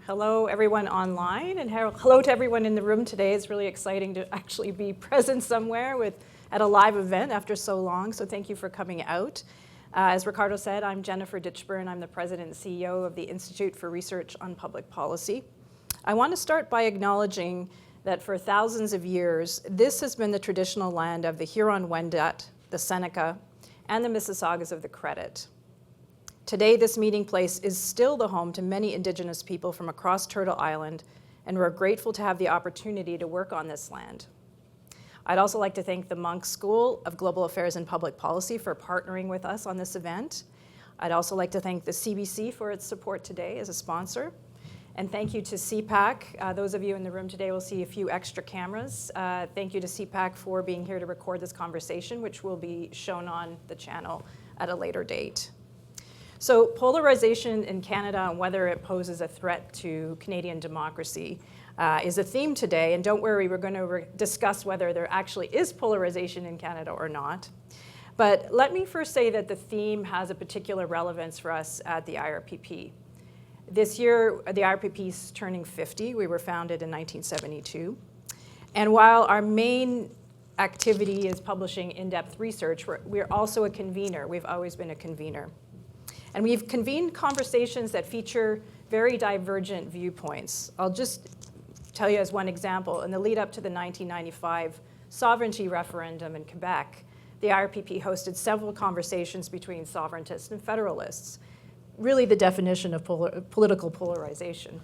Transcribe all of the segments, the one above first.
Hello, everyone online, and hello to everyone in the room today. It's really exciting to actually be present somewhere at a live event after so long, so thank you for coming out. As Ricardo said, I'm Jennifer Ditchburn. I'm the President and CEO of the Institute for Research on Public Policy. I want to start by acknowledging that for thousands of years, this has been the traditional land of the Huron-Wendat, the Seneca, and the Mississaugas of the Credit. Today, this meeting place is still the home to many Indigenous people from across Turtle Island, and we're grateful to have the opportunity to work on this land. I'd also like to thank the Munk School of Global Affairs and Public Policy for partnering with us on this event. I'd also like to thank the CBC for its support today as a sponsor. And thank you to CPAC. Those of you in the room today will see a few extra cameras. Thank you to CPAC for being here to record this conversation, which will be shown on the channel at a later date. So polarization in Canada and whether it poses a threat to Canadian democracy is a theme today. And don't worry, we're going to discuss whether there actually is polarization in Canada or not. But let me first say that the theme has a particular relevance for us at the IRPP. This year, the IRPP is turning 50. We were founded in 1972. And while our main activity is publishing in-depth research, we're also a convener. We've always been a convener. And we've convened conversations that feature very divergent viewpoints. I'll just tell you as one example. In the lead up to the 1995 sovereignty referendum in Quebec, the IRPP hosted several conversations between sovereigntists and federalists, really the definition of political polarization.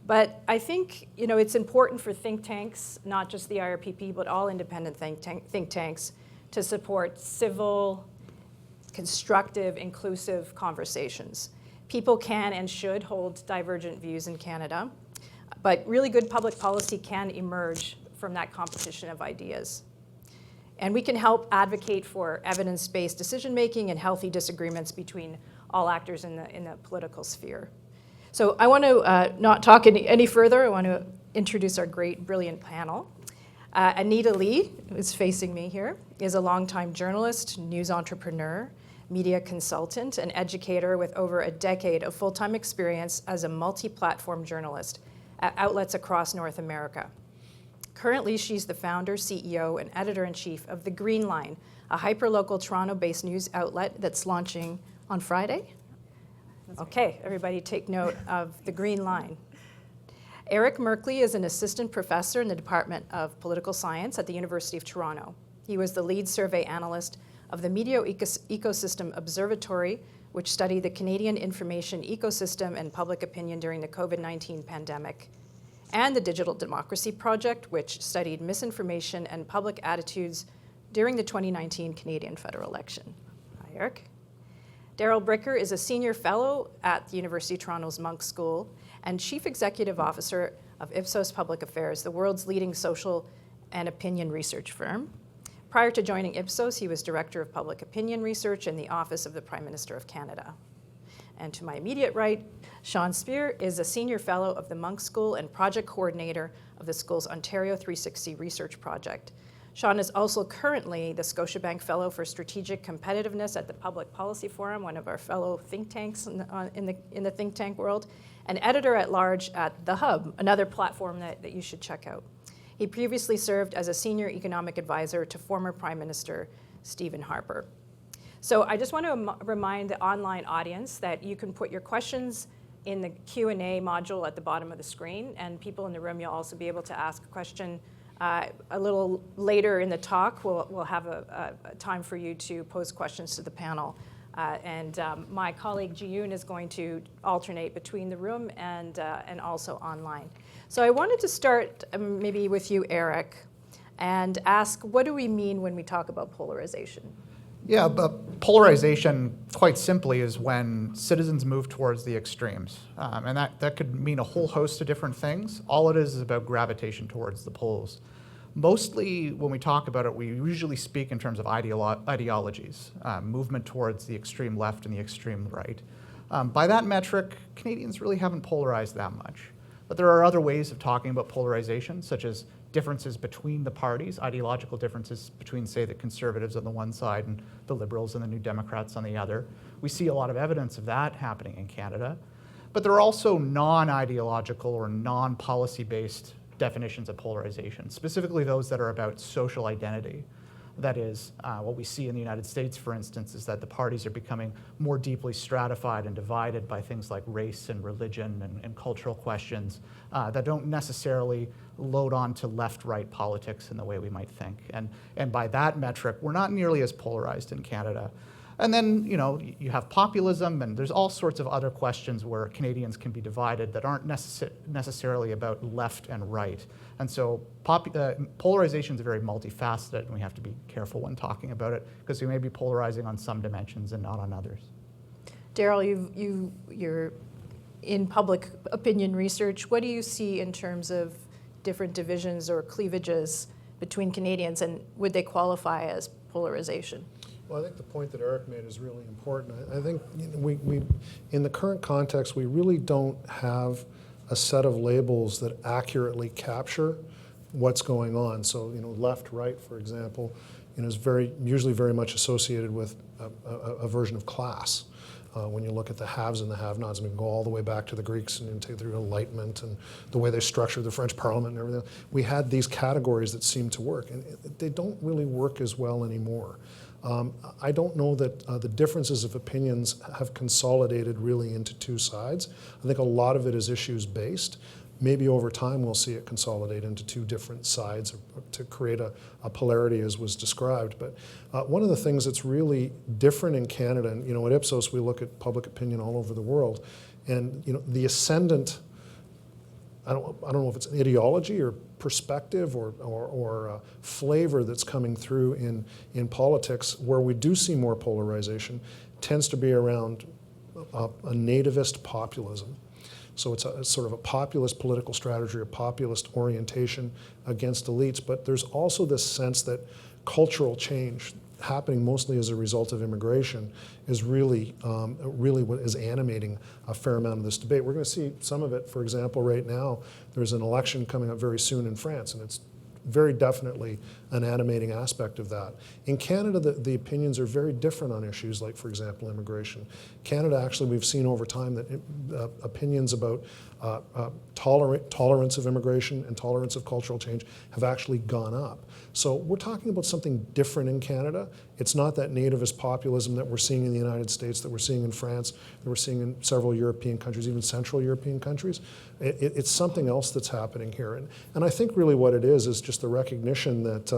But I think it's important for think tanks, not just the IRPP, but all independent think tanks, to support civil, constructive, inclusive conversations. People can and should hold divergent views in Canada, but really good public policy can emerge from that competition of ideas. And we can help advocate for evidence-based decision-making and healthy disagreements between all actors in the political sphere. So I want to not talk any further. I want to introduce our great, brilliant panel. Anita Lee, who's facing me here, is a longtime journalist, news entrepreneur, media consultant, and educator with over a decade of full-time experience as a multi-platform journalist at outlets across North America. Currently, she's the founder, CEO, and editor-in-chief of The Green Line, a hyperlocal Toronto-based news outlet that's launching on Friday. Okay, everybody take note of The Green Line. Eric Merkley is an assistant professor in the Department of Political Science at the University of Toronto. He was the lead survey analyst of the Media Ecosystem Observatory, which studied the Canadian information ecosystem and public opinion during the COVID-19 pandemic, and the Digital Democracy Project, which studied misinformation and public attitudes during the 2019 Canadian federal election. Hi, Eric. Daryl Bricker is a senior fellow at the University of Toronto's Munk School and chief executive officer of Ipsos Public Affairs, the world's leading social and opinion research firm. Prior to joining Ipsos, he was Director of Public Opinion Research in the Office of the Prime Minister of Canada. And to my immediate right, Sean Spear is a Senior Fellow of the Munk School and Project Coordinator of the school's Ontario 360 Research Project. Sean is also currently the Scotiabank Fellow for Strategic Competitiveness at the Public Policy Forum, one of our fellow think tanks in the think tank world, and Editor-at-Large at The Hub, another platform that you should check out. He previously served as a senior economic advisor to former Prime Minister Stephen Harper. So I just want to remind the online audience that you can put your questions in the Q&A module at the bottom of the screen, and people in the room, you'll also be able to ask a question. A little later in the talk, we'll have a time for you to pose questions to the panel. And my colleague Ji-Yoon is going to alternate between the room and also online. So I wanted to start maybe with you, Eric, and ask, what do we mean when we talk about polarization? Yeah, but polarization, quite simply, is when citizens move towards the extremes. And that could mean a whole host of different things. All it is about gravitation towards the poles. Mostly, when we talk about it, we usually speak in terms of ideologies, movement towards the extreme left and the extreme right. By that metric, Canadians really haven't polarized that much. But there are other ways of talking about polarization, such as differences between the parties, ideological differences between, say, the Conservatives on the one side and the Liberals and the New Democrats on the other. We see a lot of evidence of that happening in Canada. But there are also non-ideological or non-policy-based definitions of polarization, specifically those that are about social identity. That is, what we see in the United States, for instance, is that the parties are becoming more deeply stratified and divided by things like race and religion and cultural questions that don't necessarily load on to left-right politics in the way we might think. And by that metric, we're not nearly as polarized in Canada. And then, you have populism, and there's all sorts of other questions where Canadians can be divided that aren't necessarily about left and right. And so polarization is very multifaceted, and we have to be careful when talking about it, because we may be polarizing on some dimensions and not on others. Daryl, you're in public opinion research. What do you see in terms of different divisions or cleavages between Canadians, and would they qualify as polarization? Well, I think the point that Eric made is really important. I think we in the current context, we really don't have a set of labels that accurately capture what's going on. So, left, right, for example, is usually very much associated with a version of class. When you look at the haves and the have-nots, we can go all the way back to the Greeks and take through Enlightenment and the way they structured the French Parliament and everything. We had these categories that seemed to work, and they don't really work as well anymore. I don't know that the differences of opinions have consolidated really into two sides. I think a lot of it is issues-based. Maybe over time we'll see it consolidate into two different sides to create a polarity as was described. But one of the things that's really different in Canada, and at Ipsos we look at public opinion all over the world, and the ascendant, I don't know if it's an ideology or perspective or flavor that's coming through in politics where we do see more polarization tends to be around a nativist populism. So it's sort of a populist political strategy or populist orientation against elites, but there's also this sense that cultural change happening mostly as a result of immigration is really what is animating a fair amount of this debate. We're going to see some of it, for example, right now. There's an election coming up very soon in France, and it's very definitely an animating aspect of that. In Canada, the opinions are very different on issues like, for example, immigration. Canada, actually, we've seen over time that opinions about tolerance of immigration and tolerance of cultural change have actually gone up. So we're talking about something different in Canada. It's not that nativist populism that we're seeing in the United States, that we're seeing in France, that we're seeing in several European countries, even Central European countries. It's something else that's happening here. And I think really what it is just the recognition that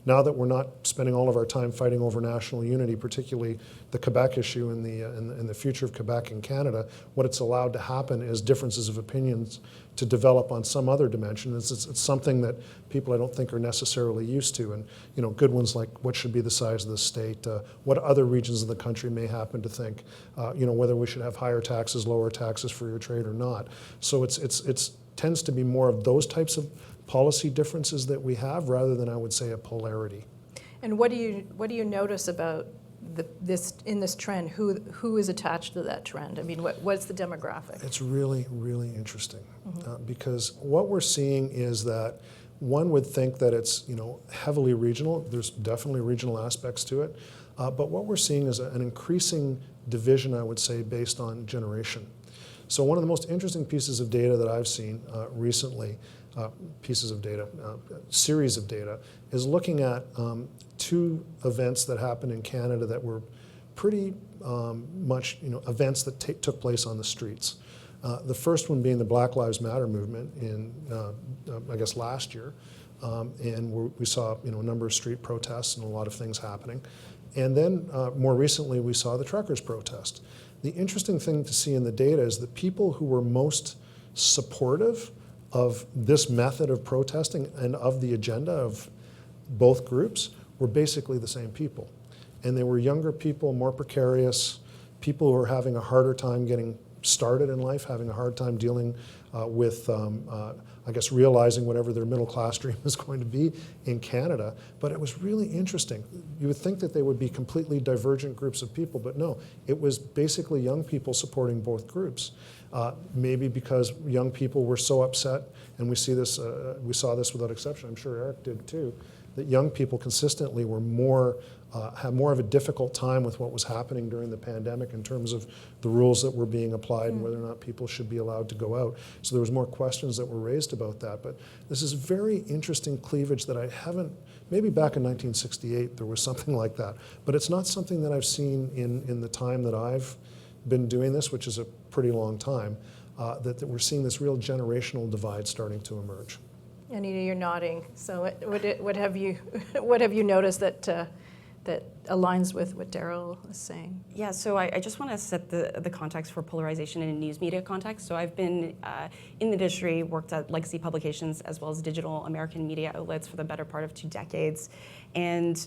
now that we're not spending all of our time fighting over national unity, particularly the Quebec issue and the future of Quebec in Canada, what it's allowed to happen is differences of opinions to develop on some other dimension. It's something that people I don't think are necessarily used to. And good ones like what should be the size of the state, what other regions of the country may happen to think, whether we should have higher taxes, lower taxes for your trade or not. So it tends to be more of those types of policy differences that we have rather than, I would say, a polarity. And what do you notice about this trend? Who is attached to that trend? I mean, what's the demographic? It's really, really interesting because what we're seeing is that one would think that it's heavily regional. There's definitely regional aspects to it, but what we're seeing is an increasing division, I would say, based on generation. So one of the most interesting pieces of data that I've seen recently, series of data, is looking at two events that happened in Canada that were pretty much events that took place on the streets. The first one being the Black Lives Matter movement in, I guess, last year. And we saw a number of street protests and a lot of things happening. And then more recently, we saw the truckers' protest. The interesting thing to see in the data is the people who were most supportive of this method of protesting and of the agenda of both groups were basically the same people. And they were younger people, more precarious, people who were having a harder time getting started in life, having a hard time dealing with, I guess, realizing whatever their middle class dream is going to be in Canada. But it was really interesting. You would think that they would be completely divergent groups of people, but no, it was basically young people supporting both groups. Maybe because young people were so upset, and we saw this without exception, I'm sure Eric did too, that young people consistently were more had more of a difficult time with what was happening during the pandemic in terms of the rules that were being applied and whether or not people should be allowed to go out. So there was more questions that were raised about that. But this is very interesting cleavage that I haven't, maybe back in 1968 there was something like that, but it's not something that I've seen in the time that I've been doing this, which is a pretty long time, that we're seeing this real generational divide starting to emerge. Anita, you're nodding. So what have you noticed that aligns with what Daryl is saying? Yeah, so I just want to set the context for polarization in a news media context. So I've been in the industry, worked at legacy publications as well as digital American media outlets for the better part of 2 decades. And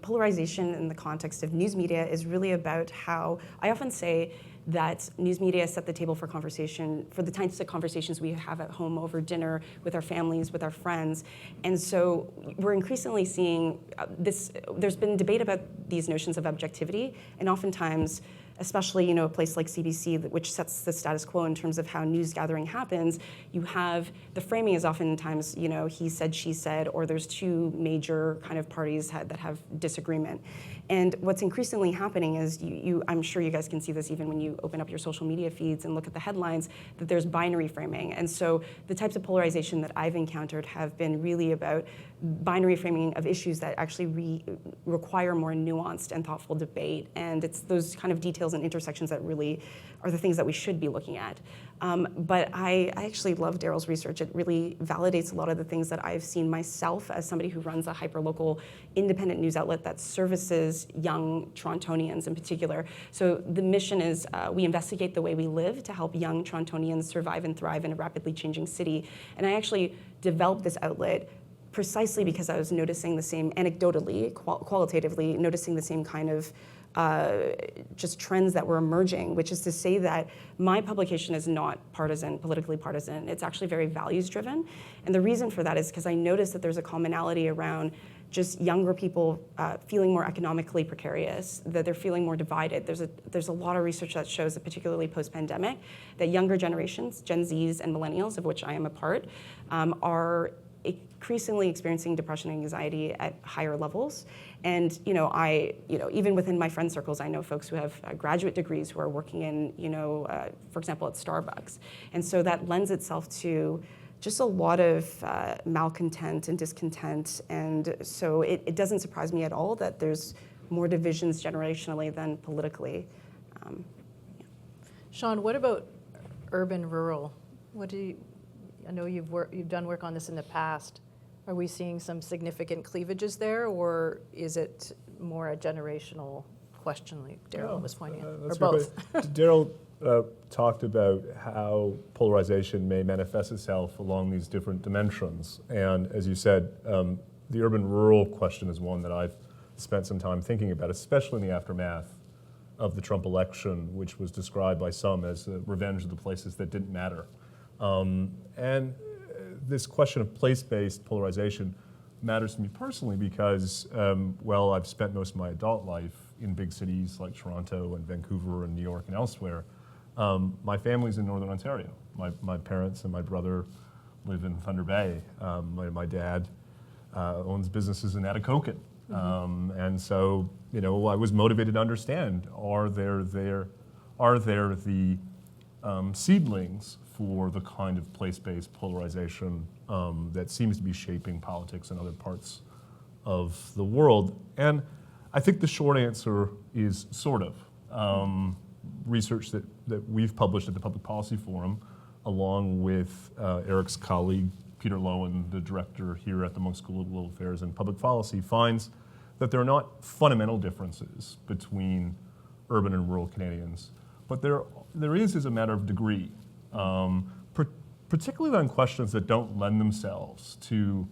polarization in the context of news media is really about how, I often say that news media set the table for conversation, for the types of conversations we have at home over dinner, with our families, with our friends. And so we're increasingly seeing this, there's been debate about these notions of objectivity, and oftentimes, especially a place like CBC, which sets the status quo in terms of how news gathering happens, you have, the framing is oftentimes, he said, she said, or there's 2 major kind of parties that have disagreement. And what's increasingly happening is, I'm sure you guys can see this even when you open up your social media feeds and look at the headlines, that there's binary framing. And so the types of polarization that I've encountered have been really about binary framing of issues that actually require more nuanced and thoughtful debate. And it's those kind of details and intersections that really are the things that we should be looking at. But I actually love Daryl's research. It really validates a lot of the things that I've seen myself as somebody who runs a hyperlocal independent news outlet that services young Torontonians in particular. So the mission is we investigate the way we live to help young Torontonians survive and thrive in a rapidly changing city. And I actually developed this outlet precisely because I was noticing the same, anecdotally, qualitatively, noticing the same kind of just trends that were emerging, which is to say that my publication is not partisan, politically partisan. It's actually very values driven. And the reason for that is because I noticed that there's a commonality around just younger people feeling more economically precarious, that they're feeling more divided. There's a lot of research that shows that, particularly post-pandemic, that younger generations, Gen Zs and millennials, of which I am a part, are increasingly experiencing depression and anxiety at higher levels. And even within my friend circles, I know folks who have graduate degrees who are working in, for example, at Starbucks. And so that lends itself to just a lot of malcontent and discontent. And so it doesn't surprise me at all that there's more divisions generationally than politically. Sean, what about urban-rural? I know you've done work on this in the past. Are we seeing some significant cleavages there, or is it more a generational question like Daryl was pointing out, or both? Daryl talked about how polarization may manifest itself along these different dimensions. And as you said, the urban-rural question is one that I've spent some time thinking about, especially in the aftermath of the Trump election, which was described by some as the revenge of the places that didn't matter. And this question of place-based polarization matters to me personally because, I've spent most of my adult life in big cities like Toronto and Vancouver and New York and elsewhere. My family's in Northern Ontario. My parents and my brother live in Thunder Bay. My dad owns businesses in Atikokan. And so, I was motivated to understand, are there the seedlings for the kind of place-based polarization that seems to be shaping politics in other parts of the world? And I think the short answer is sort of. Research that we've published at the Public Policy Forum, along with Eric's colleague, Peter Lowen, the director here at the Monk School of Global Affairs and Public Policy, finds that there are not fundamental differences between urban and rural Canadians, but there is as a matter of degree. Particularly on questions that don't lend themselves to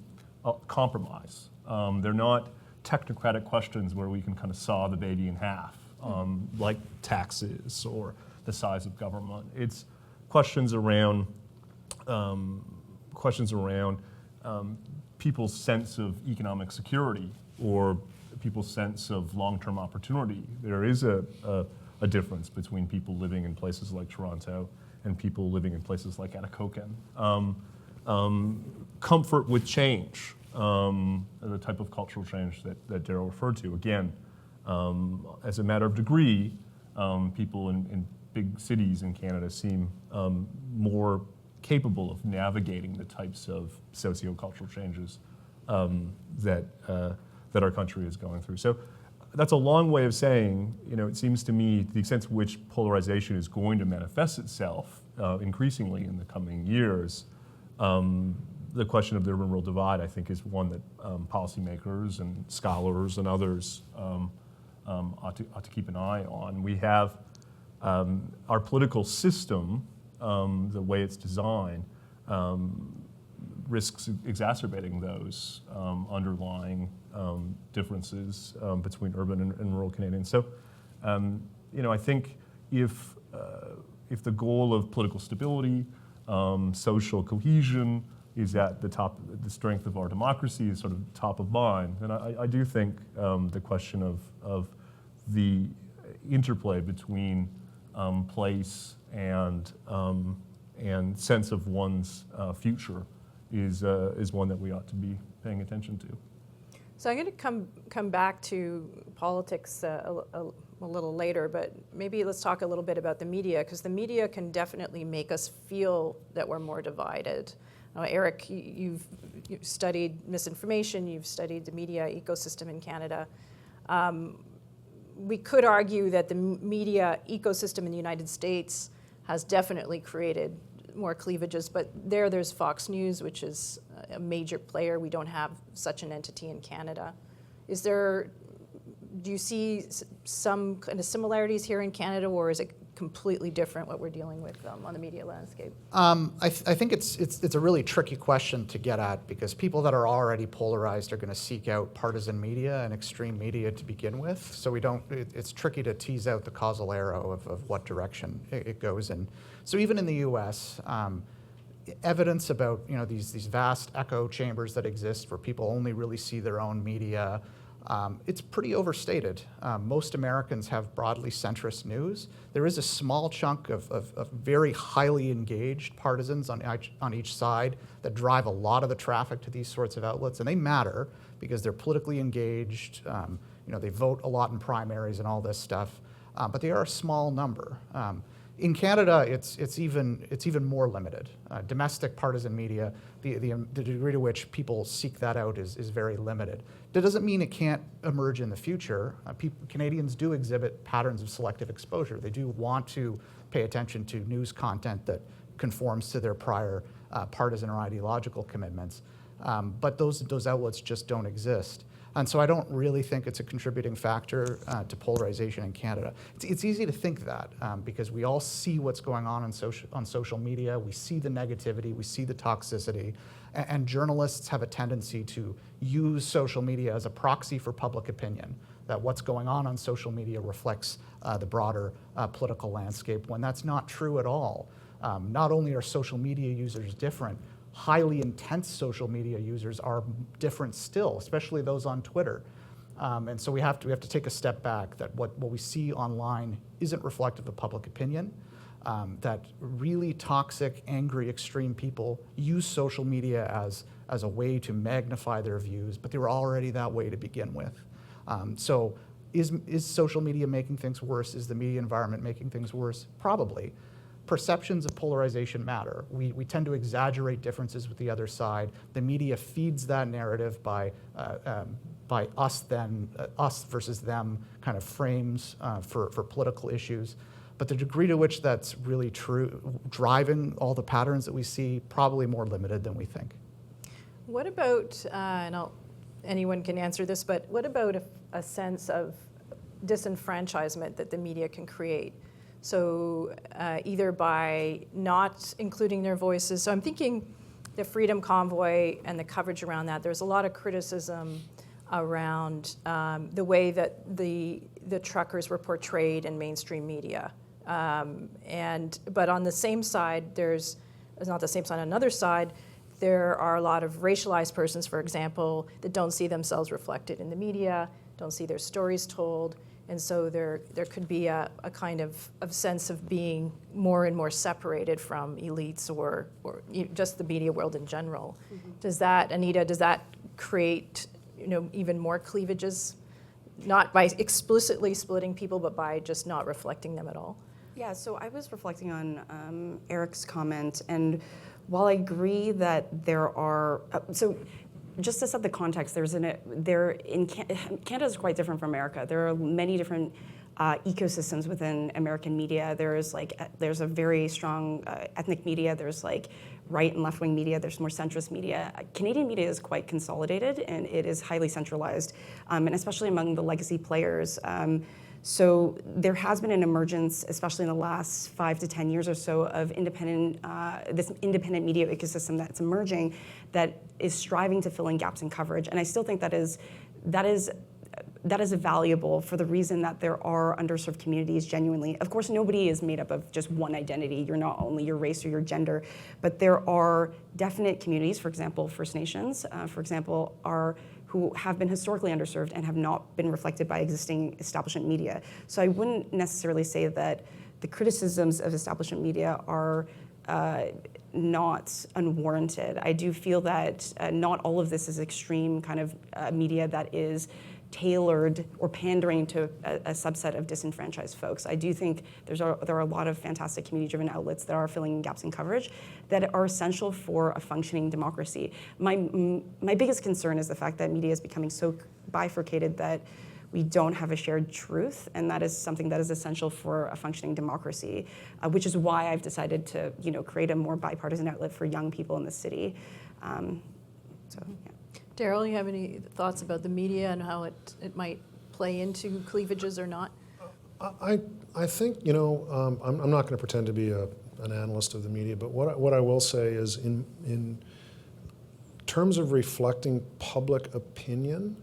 compromise. They're not technocratic questions where we can kind of saw the baby in half, like taxes or the size of government. It's questions around people's sense of economic security or people's sense of long-term opportunity. There is a difference between people living in places like Toronto and people living in places like Atikokan. Comfort with change, the type of cultural change that Daryl referred to. Again, as a matter of degree, people in big cities in Canada seem more capable of navigating the types of sociocultural changes that our country is going through. So that's a long way of saying, it seems to me the extent to which polarization is going to manifest itself increasingly in the coming years, the question of the urban-rural divide, I think, is one that policymakers and scholars and others ought to keep an eye on. We have our political system, the way it's designed, risks exacerbating those underlying differences between urban and rural Canadians. So, I think if the goal of political stability, social cohesion is at the strength of our democracy is sort of top of mind, then I do think the question of the interplay between place and sense of one's future is one that we ought to be paying attention to. So I'm going to come back to politics a little later, but maybe let's talk a little bit about the media, because the media can definitely make us feel that we're more divided. Eric, you've studied misinformation, you've studied the media ecosystem in Canada. We could argue that the media ecosystem in the United States has definitely created more cleavages, but there's Fox News, which is a major player. We don't have such an entity in Canada. Do you see some kind of similarities here in Canada, or is it completely different what we're dealing with on the media landscape? I think it's a really tricky question to get at, because people that are already polarized are going to seek out partisan media and extreme media to begin with. So it's tricky to tease out the causal arrow of what direction it goes in. So even in the U.S., evidence about these vast echo chambers that exist where people only really see their own media, it's pretty overstated. Most Americans have broadly centrist news. There is a small chunk of very highly engaged partisans on each side that drive a lot of the traffic to these sorts of outlets, and they matter because they're politically engaged. They vote a lot in primaries and all this stuff, but they are a small number. In Canada, it's even more limited. Domestic partisan media, the degree to which people seek that out is very limited. That doesn't mean it can't emerge in the future. Canadians do exhibit patterns of selective exposure. They do want to pay attention to news content that conforms to their prior partisan or ideological commitments. But those outlets just don't exist. And so I don't really think it's a contributing factor to polarization in Canada. It's easy to think that because we all see what's going on social media. We see the negativity, we see the toxicity, and journalists have a tendency to use social media as a proxy for public opinion, that what's going on social media reflects the broader political landscape, when that's not true at all. Not only are social media users different, highly intense social media users are different still, especially those on Twitter. And so we have to take a step back, that what we see online isn't reflective of public opinion, that really toxic, angry, extreme people use social media as a way to magnify their views, but they were already that way to begin with. So is social media making things worse? Is the media environment making things worse? Probably. Perceptions of polarization matter. We tend to exaggerate differences with the other side. The media feeds that narrative by us versus them kind of frames for political issues. But the degree to which that's really true, driving all the patterns that we see, probably more limited than we think. What about, anyone can answer this, but what about a sense of disenfranchisement that the media can create? So either by not including their voices. So I'm thinking the Freedom Convoy and the coverage around that, there's a lot of criticism around the way that the truckers were portrayed in mainstream media. But on the same side, not the same side, on another side, there are a lot of racialized persons, for example, that don't see themselves reflected in the media, don't see their stories told. And so there could be a kind of sense of being more and more separated from elites or just the media world in general. Mm-hmm. Does that create, even more cleavages, not by explicitly splitting people, but by just not reflecting them at all? Yeah, so I was reflecting on Eric's comment, and while I agree that there are, just to set the context, Canada is quite different from America. There are many different ecosystems within American media. There's a very strong ethnic media. There's right and left wing media. There's more centrist media. Canadian media is quite consolidated, and it is highly centralized, and especially among the legacy players. So there has been an emergence, especially in the last 5 to 10 years or so, of this independent media ecosystem that's emerging, that is striving to fill in gaps in coverage. And I still think that is valuable for the reason that there are underserved communities genuinely. Of course, nobody is made up of just one identity. You're not only your race or your gender, but there are definite communities, for example, First Nations, who have been historically underserved and have not been reflected by existing establishment media. So I wouldn't necessarily say that the criticisms of establishment media are not unwarranted. I do feel that not all of this is extreme kind of media that is tailored or pandering to a subset of disenfranchised folks. I do think there are a lot of fantastic community-driven outlets that are filling in gaps in coverage that are essential for a functioning democracy. My biggest concern is the fact that media is becoming so bifurcated that we don't have a shared truth, and that is something that is essential for a functioning democracy, which is why I've decided to create a more bipartisan outlet for young people in the city. Yeah. Daryl, you have any thoughts about the media and how it might play into cleavages or not? I think, I'm not going to pretend to be an analyst of the media, but what I will say is in terms of reflecting public opinion,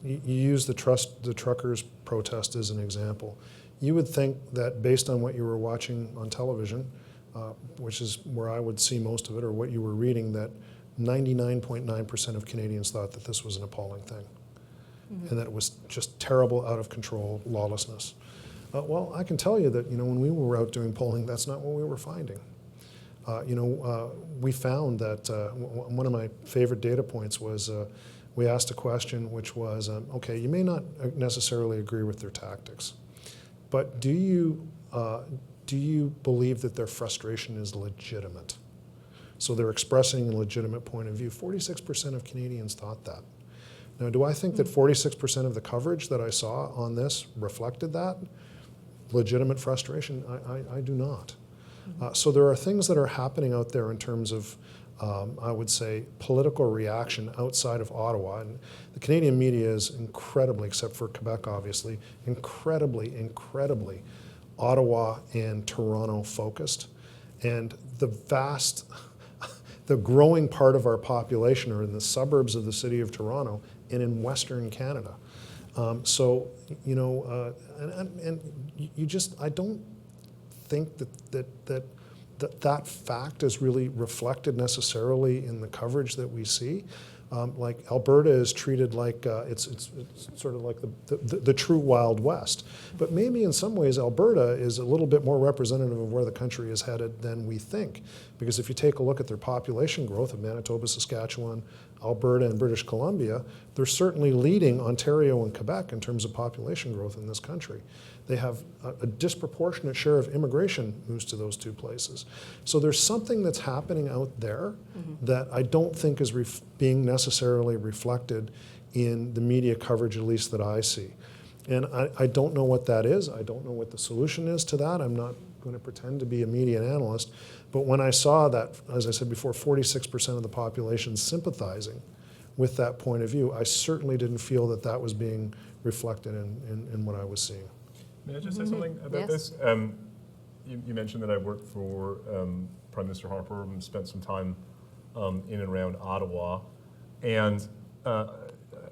you use the truckers' protest as an example. You would think that based on what you were watching on television, which is where I would see most of it, or what you were reading, that 99.9% of Canadians thought that this was an appalling thing, and that it was just terrible, out of control lawlessness. Well, I can tell you that when we were out doing polling, that's not what we were finding. We found that one of my favorite data points was we asked a question which was, okay, you may not necessarily agree with their tactics, but do you believe that their frustration is legitimate? So they're expressing a legitimate point of view. 46% of Canadians thought that. Now, do I think that 46% of the coverage that I saw on this reflected that legitimate frustration? I do not. So there are things that are happening out there in terms of, I would say, political reaction outside of Ottawa. And the Canadian media is incredibly, except for Quebec, obviously, incredibly Ottawa and Toronto focused. And the growing part of our population are in the suburbs of the city of Toronto and in Western Canada. I don't think that fact is really reflected necessarily in the coverage that we see. Like Alberta is treated like it's sort of like the true Wild West. But maybe in some ways Alberta is a little bit more representative of where the country is headed than we think. Because if you take a look at their population growth of Manitoba, Saskatchewan, Alberta, and British Columbia, they're certainly leading Ontario and Quebec in terms of population growth in this country. They have a disproportionate share of immigration moves to those two places. So there's something that's happening out there that I don't think is being necessarily reflected in the media coverage, at least that I see. And I don't know what that is. I don't know what the solution is to that. I'm not going to pretend to be a media analyst. But when I saw that, as I said before, 46% of the population sympathizing with that point of view, I certainly didn't feel that that was being reflected in what I was seeing. May I just say something about this? You mentioned that I worked for Prime Minister Harper and spent some time in and around Ottawa. And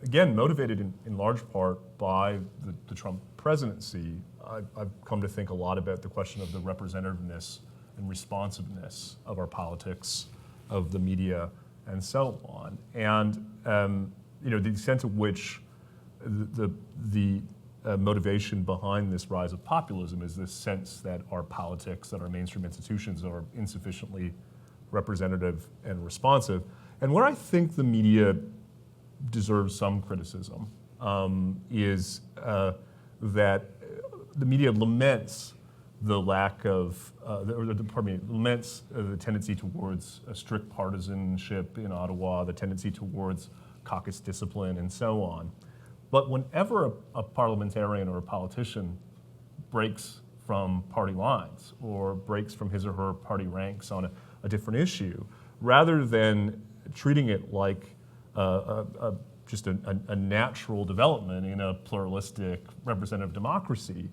again, motivated in large part by the Trump presidency, I've come to think a lot about the question of the representativeness and responsiveness of our politics, of the media, and so on. And the extent to which the motivation behind this rise of populism is this sense that our politics, that our mainstream institutions are insufficiently representative and responsive. And where I think the media deserves some criticism is that the media laments the lack of, laments the tendency towards a strict partisanship in Ottawa, the tendency towards caucus discipline, and so on. But whenever a parliamentarian or a politician breaks from party lines or breaks from his or her party ranks on a different issue, rather than treating it like just a natural development in a pluralistic representative democracy,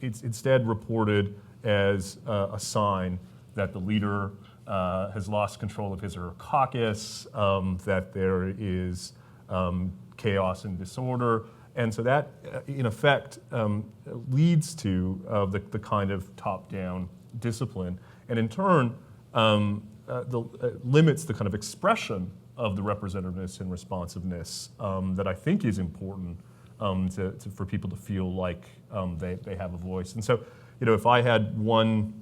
it's instead reported as a sign that the leader has lost control of his or her caucus, that there is chaos and disorder. And so that, in effect, leads to the kind of top-down discipline, and in turn, limits the kind of expression of the representativeness and responsiveness that I think is important for people to feel like they have a voice. And so, if I had one,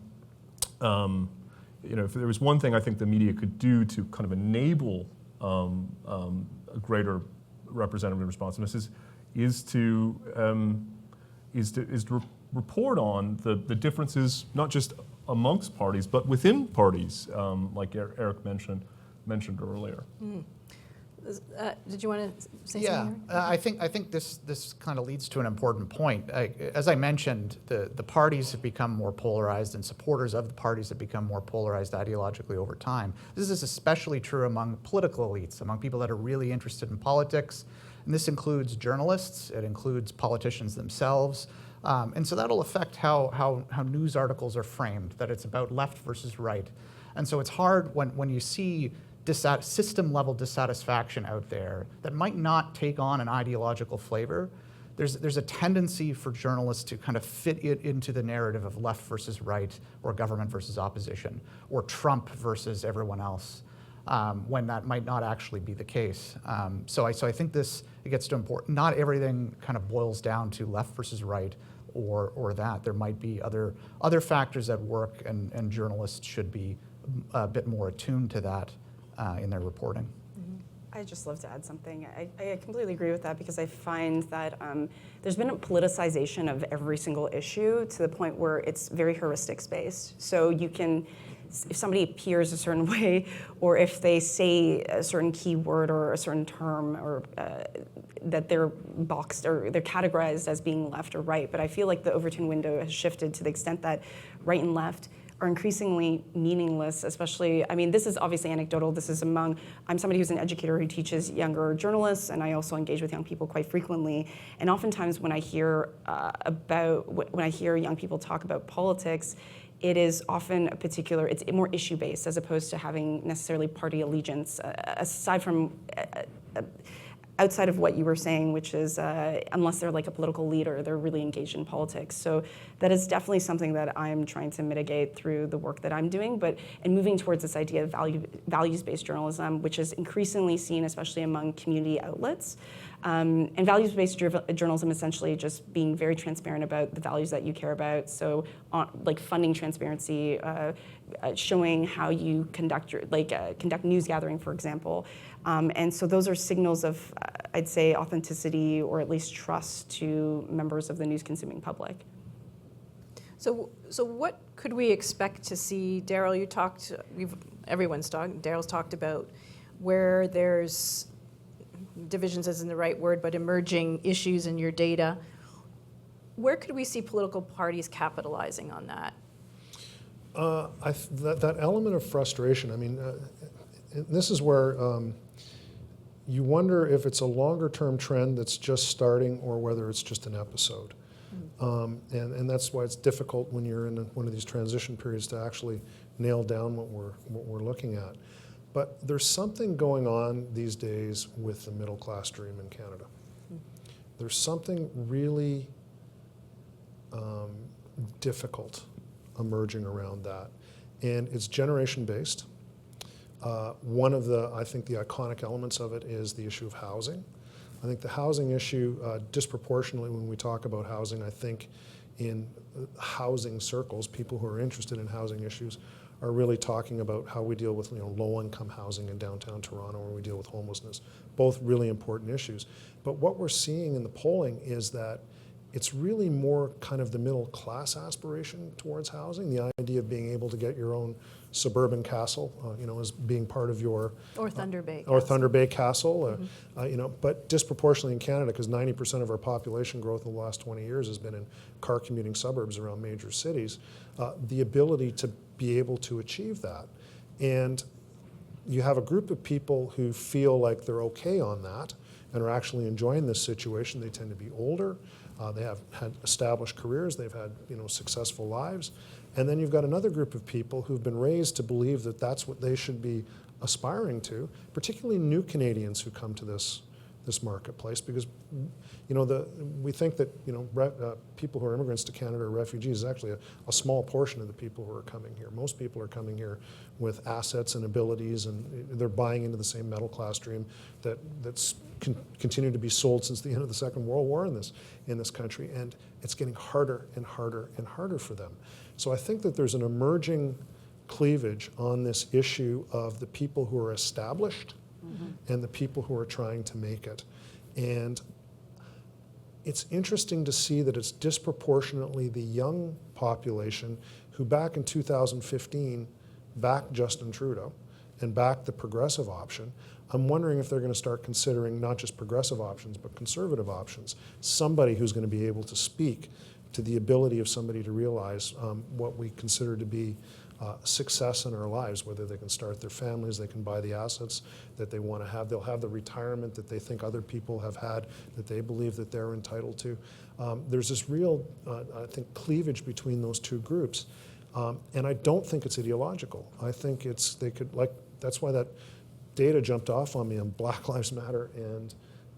if there was one thing I think the media could do to kind of enable a greater representative responsiveness is to report on the differences, not just amongst parties, but within parties, like Eric mentioned earlier. Did you want to say Yeah, something, Eric? I think this kind of leads to an important point. As I mentioned, the parties have become more polarized, and supporters of the parties have become more polarized ideologically over time. This is especially true among political elites, among people that are really interested in politics. And this includes journalists, it includes politicians themselves. And so that'll affect how news articles are framed, that it's about left versus right. And so it's hard when you see system-level dissatisfaction out there that might not take on an ideological flavor. There's a tendency for journalists to kind of fit it into the narrative of left versus right, or government versus opposition, or Trump versus everyone else, when that might not actually be the case. So I think it gets to important. Not everything kind of boils down to left versus right, or that. There might be other factors at work, and journalists should be a bit more attuned to that in their reporting. I'd just love to add something. I completely agree with that, because I find that there's been a politicization of every single issue to the point where it's very heuristics based. So you can, if somebody appears a certain way, or if they say a certain keyword or a certain term, or that they're boxed or they're categorized as being left or right. But I feel like the Overton window has shifted to the extent that right and left are increasingly meaningless, especially, I mean, this is obviously anecdotal. This is I'm somebody who's an educator who teaches younger journalists, and I also engage with young people quite frequently. And oftentimes when I hear young people talk about politics, it is often it's more issue-based as opposed to having necessarily party allegiance, outside of what you were saying, which is unless they're like a political leader, they're really engaged in politics. So that is definitely something that I'm trying to mitigate through the work that I'm doing, and moving towards this idea of values-based journalism, which is increasingly seen, especially among community outlets. And values-based journalism essentially just being very transparent about the values that you care about. So like funding transparency, showing how you conduct news gathering, for example. And so those are signals of, I'd say, authenticity, or at least trust to members of the news-consuming public. So what could we expect to see? Daryl, Daryl's talked about where there's, divisions isn't the right word, but emerging issues in your data. Where could we see political parties capitalizing on that? That element of frustration, I mean, this is where you wonder if it's a longer-term trend that's just starting, or whether it's just an episode. And that's why it's difficult when you're in one of these transition periods to actually nail down what we're looking at. But there's something going on these days with the middle-class dream in Canada. There's something really difficult emerging around that. And it's generation-based. One of I think the iconic elements of it is the issue of housing. I think the housing issue, disproportionately when we talk about housing, I think in housing circles, people who are interested in housing issues are really talking about how we deal with low-income housing in downtown Toronto, or we deal with homelessness. Both really important issues. But what we're seeing in the polling is that it's really more kind of the middle class aspiration towards housing, the idea of being able to get your own suburban castle, as being part of your Or Thunder Bay. or Thunder Bay Castle, but disproportionately in Canada, because 90% of our population growth in the last 20 years has been in car commuting suburbs around major cities, the ability to be able to achieve that. And you have a group of people who feel like they're okay on that and are actually enjoying this situation. They tend to be older. They have had established careers. They've had successful lives. And then you've got another group of people who've been raised to believe that that's what they should be aspiring to, particularly new Canadians who come to this marketplace, because we think that people who are immigrants to Canada or refugees is actually a small portion of the people who are coming here. Most people are coming here with assets and abilities, and they're buying into the same middle class dream that's continued to be sold since the end of the Second World War in this country, and it's getting harder and harder and harder for them. So I think that there's an emerging cleavage on this issue of the people who are established and the people who are trying to make it. And it's interesting to see that it's disproportionately the young population who back in 2015 backed Justin Trudeau and backed the progressive option. I'm wondering if they're going to start considering not just progressive options, but conservative options. Somebody who's going to be able to speak to the ability of somebody to realize what we consider to be success in our lives, whether they can start their families, they can buy the assets that they want to have, they'll have the retirement that they think other people have had, that they believe that they're entitled to. There's this real, I think, cleavage between those two groups. And I don't think it's ideological. I think that's why that data jumped off on me on Black Lives Matter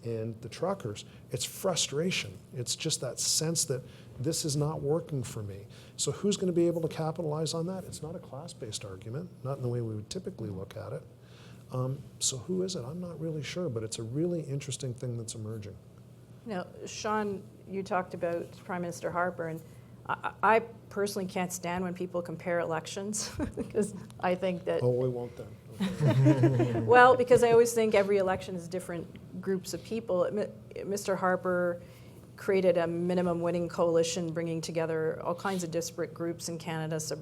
and the truckers. It's frustration. It's just that sense that this is not working for me. So who's going to be able to capitalize on that? It's not a class-based argument, not in the way we would typically look at it. So who is it? I'm not really sure, but it's a really interesting thing that's emerging. Now, Sean, you talked about Prime Minister Harper, and I personally can't stand when people compare elections because I think that... Oh, we won't then. Okay. Well, because I always think every election is different groups of people. Mr. Harper created a minimum winning coalition bringing together all kinds of disparate groups in Canada. So,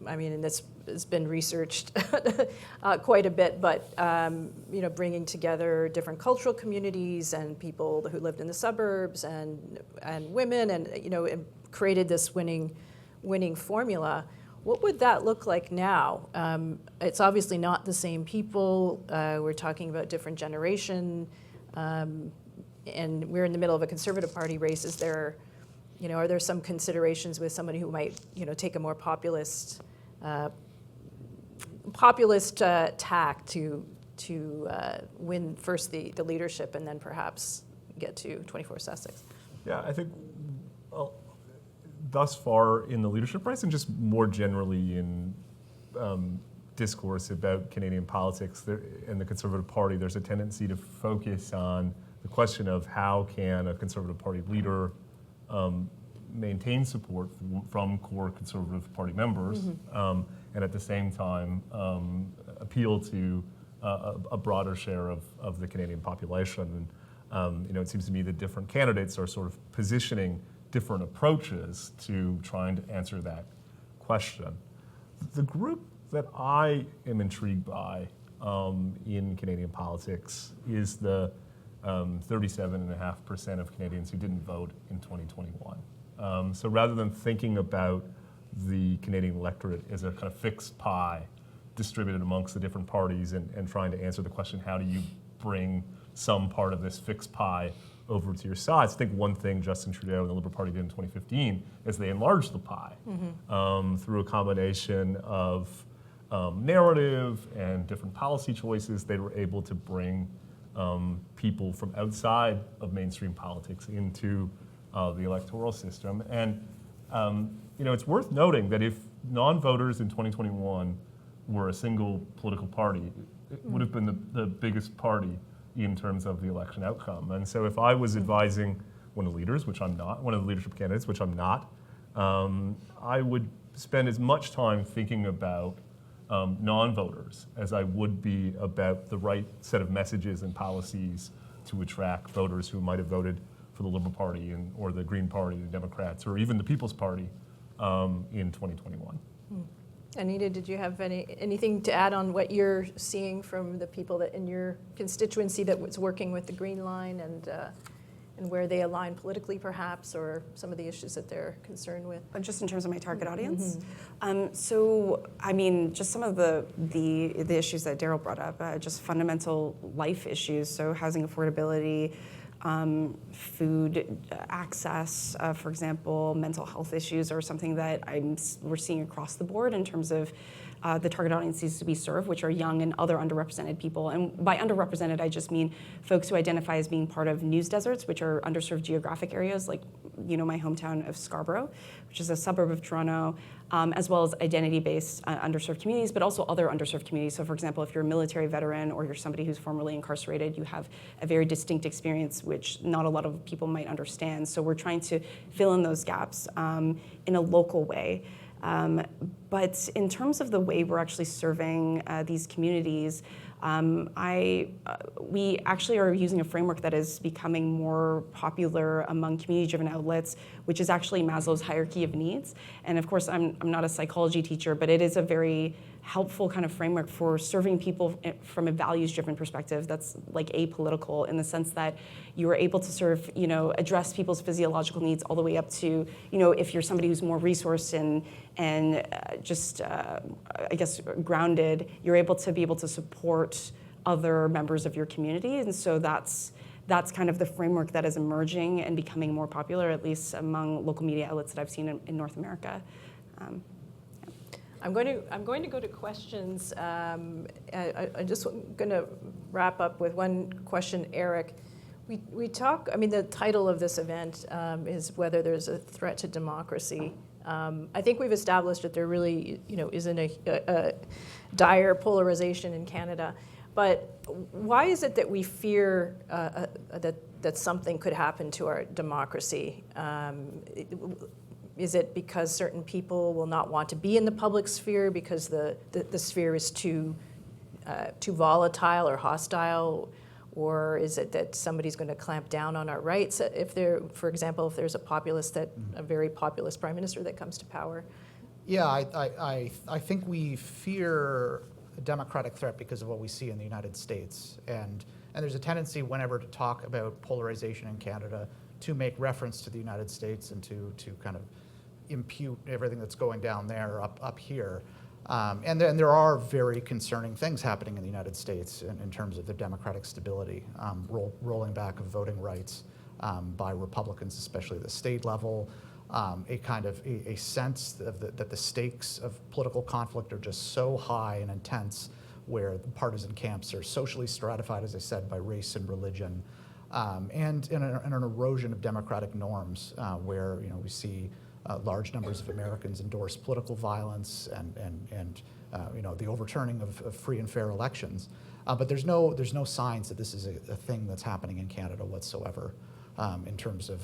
I mean, and this has been researched quite a bit, but, bringing together different cultural communities and people who lived in the suburbs and women and created this winning formula. What would that look like now? It's obviously not the same people. We're talking about different generation. And we're in the middle of a Conservative Party race. Is there, are there some considerations with somebody who might, take a more populist tack to win first the leadership and then perhaps get to 24 Sussex? Yeah, I think thus far in the leadership race and just more generally in discourse about Canadian politics and the Conservative Party, there's a tendency to focus on the question of how can a Conservative Party leader maintain support from core Conservative Party members and at the same time appeal to a broader share of the Canadian population. And it seems to me that different candidates are sort of positioning different approaches to trying to answer that question. The group that I am intrigued by in Canadian politics is the 37.5% of Canadians who didn't vote in 2021. So rather than thinking about the Canadian electorate as a kind of fixed pie distributed amongst the different parties and trying to answer the question, how do you bring some part of this fixed pie over to your sides? I think one thing Justin Trudeau and the Liberal Party did in 2015 is they enlarged the pie through a combination of narrative and different policy choices. They were able to bring people from outside of mainstream politics into the electoral system. And it's worth noting that if non-voters in 2021 were a single political party, it would have been the biggest party in terms of the election outcome. And so if I was advising one of the leaders, which I'm not, one of the leadership candidates, which I'm not, I would spend as much time thinking about non-voters as I would be about the right set of messages and policies to attract voters who might have voted for the Liberal Party or the Green Party, the Democrats, or even the People's Party in 2021. Anita, did you have anything to add on what you're seeing from the people that in your constituency that was working with the Green Line and where they align politically, perhaps, or some of the issues that they're concerned with? Just in terms of my target audience. So, I mean, just some of the issues that Daryl brought up, just fundamental life issues. So, housing affordability, food access, for example, mental health issues are something that we're seeing across the board in terms of the target audiences to be served, which are young and other underrepresented people. And by underrepresented, I just mean folks who identify as being part of news deserts, which are underserved geographic areas, like, my hometown of Scarborough, which is a suburb of Toronto, as well as identity-based underserved communities, but also other underserved communities. So, for example, if you're a military veteran or you're somebody who's formerly incarcerated, you have a very distinct experience, which not a lot of people might understand. So we're trying to fill in those gaps in a local way. But in terms of the way we're actually serving these communities, we actually are using a framework that is becoming more popular among community-driven outlets, which is actually Maslow's hierarchy of needs. And of course, I'm not a psychology teacher, but it is a very helpful kind of framework for serving people from a values-driven perspective that's like apolitical, in the sense that you are able to serve, address people's physiological needs all the way up to, if you're somebody who's more resourced and just, I guess, grounded, you're able to support other members of your community. And so that's kind of the framework that is emerging and becoming more popular, at least among local media outlets that I've seen in North America. I'm going to go to questions. I'm just going to wrap up with one question, Eric. We talk. I mean, the title of this event is whether there's a threat to democracy. I think we've established that there really, isn't a dire polarization in Canada. But why is it that we fear that something could happen to our democracy? Is it because certain people will not want to be in the public sphere because the sphere is too volatile or hostile? Or is it that somebody's going to clamp down on our rights for example, if there's a very populist prime minister that comes to power? Yeah, I think we fear a democratic threat because of what we see in the United States. And there's a tendency whenever to talk about polarization in Canada to make reference to the United States and to kind of impute everything that's going down there up here. And then there are very concerning things happening in the United States in terms of the democratic stability, rolling back of voting rights by Republicans, especially at the state level, a kind of a sense that the stakes of political conflict are just so high and intense, where the partisan camps are socially stratified, as I said, by race and religion, and an erosion of democratic norms, where we see large numbers of Americans endorse political violence and the overturning of free and fair elections. But there's no signs that this is a thing that's happening in Canada whatsoever. In terms of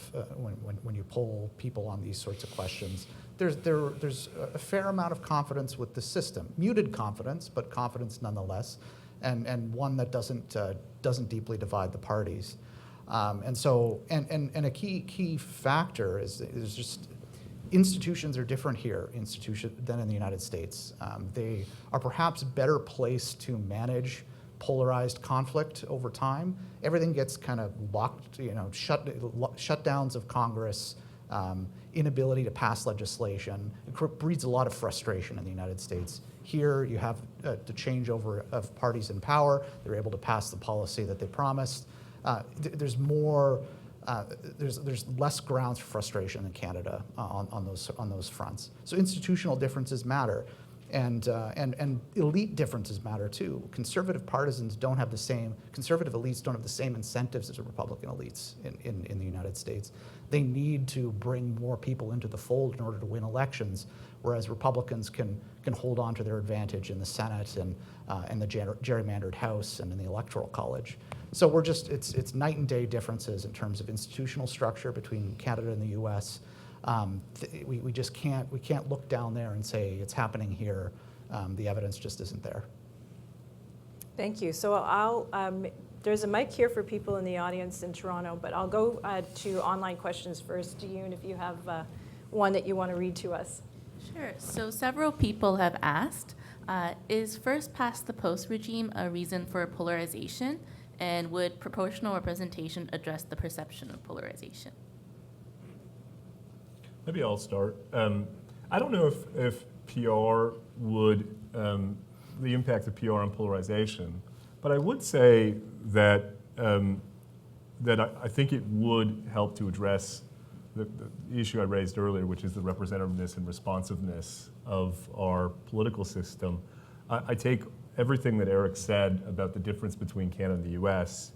when you poll people on these sorts of questions, there's a fair amount of confidence with the system, muted confidence, but confidence nonetheless, and one that doesn't deeply divide the parties. And a key factor is just institutions are different here than in the United States. They are perhaps better placed to manage polarized conflict over time. Everything gets kind of locked, shutdowns of Congress, inability to pass legislation. It breeds a lot of frustration in the United States. Here you have the changeover of parties in power. They're able to pass the policy that they promised. There's less grounds for frustration in Canada on those fronts. So institutional differences matter. And elite differences matter too. Conservative elites don't have the same incentives as the Republican elites in the United States. They need to bring more people into the fold in order to win elections, whereas Republicans can hold on to their advantage in the Senate and the gerrymandered House and in the Electoral College. So it's night and day differences in terms of institutional structure between Canada and the U.S. We can't look down there and say it's happening here the evidence just isn't there. Thank you. So there's a mic here for people in the audience in Toronto, but I'll go to online questions first. Yoon, if you have one that you want to read to us. Sure. So several people have asked, is first past the post regime a reason for polarization? And would proportional representation address the perception of polarization? Maybe I'll start. I don't know if PR would, the impact of PR on polarization, but I would say that I think it would help to address the issue I raised earlier, which is the representativeness and responsiveness of our political system. I take everything that Eric said about the difference between Canada and the US,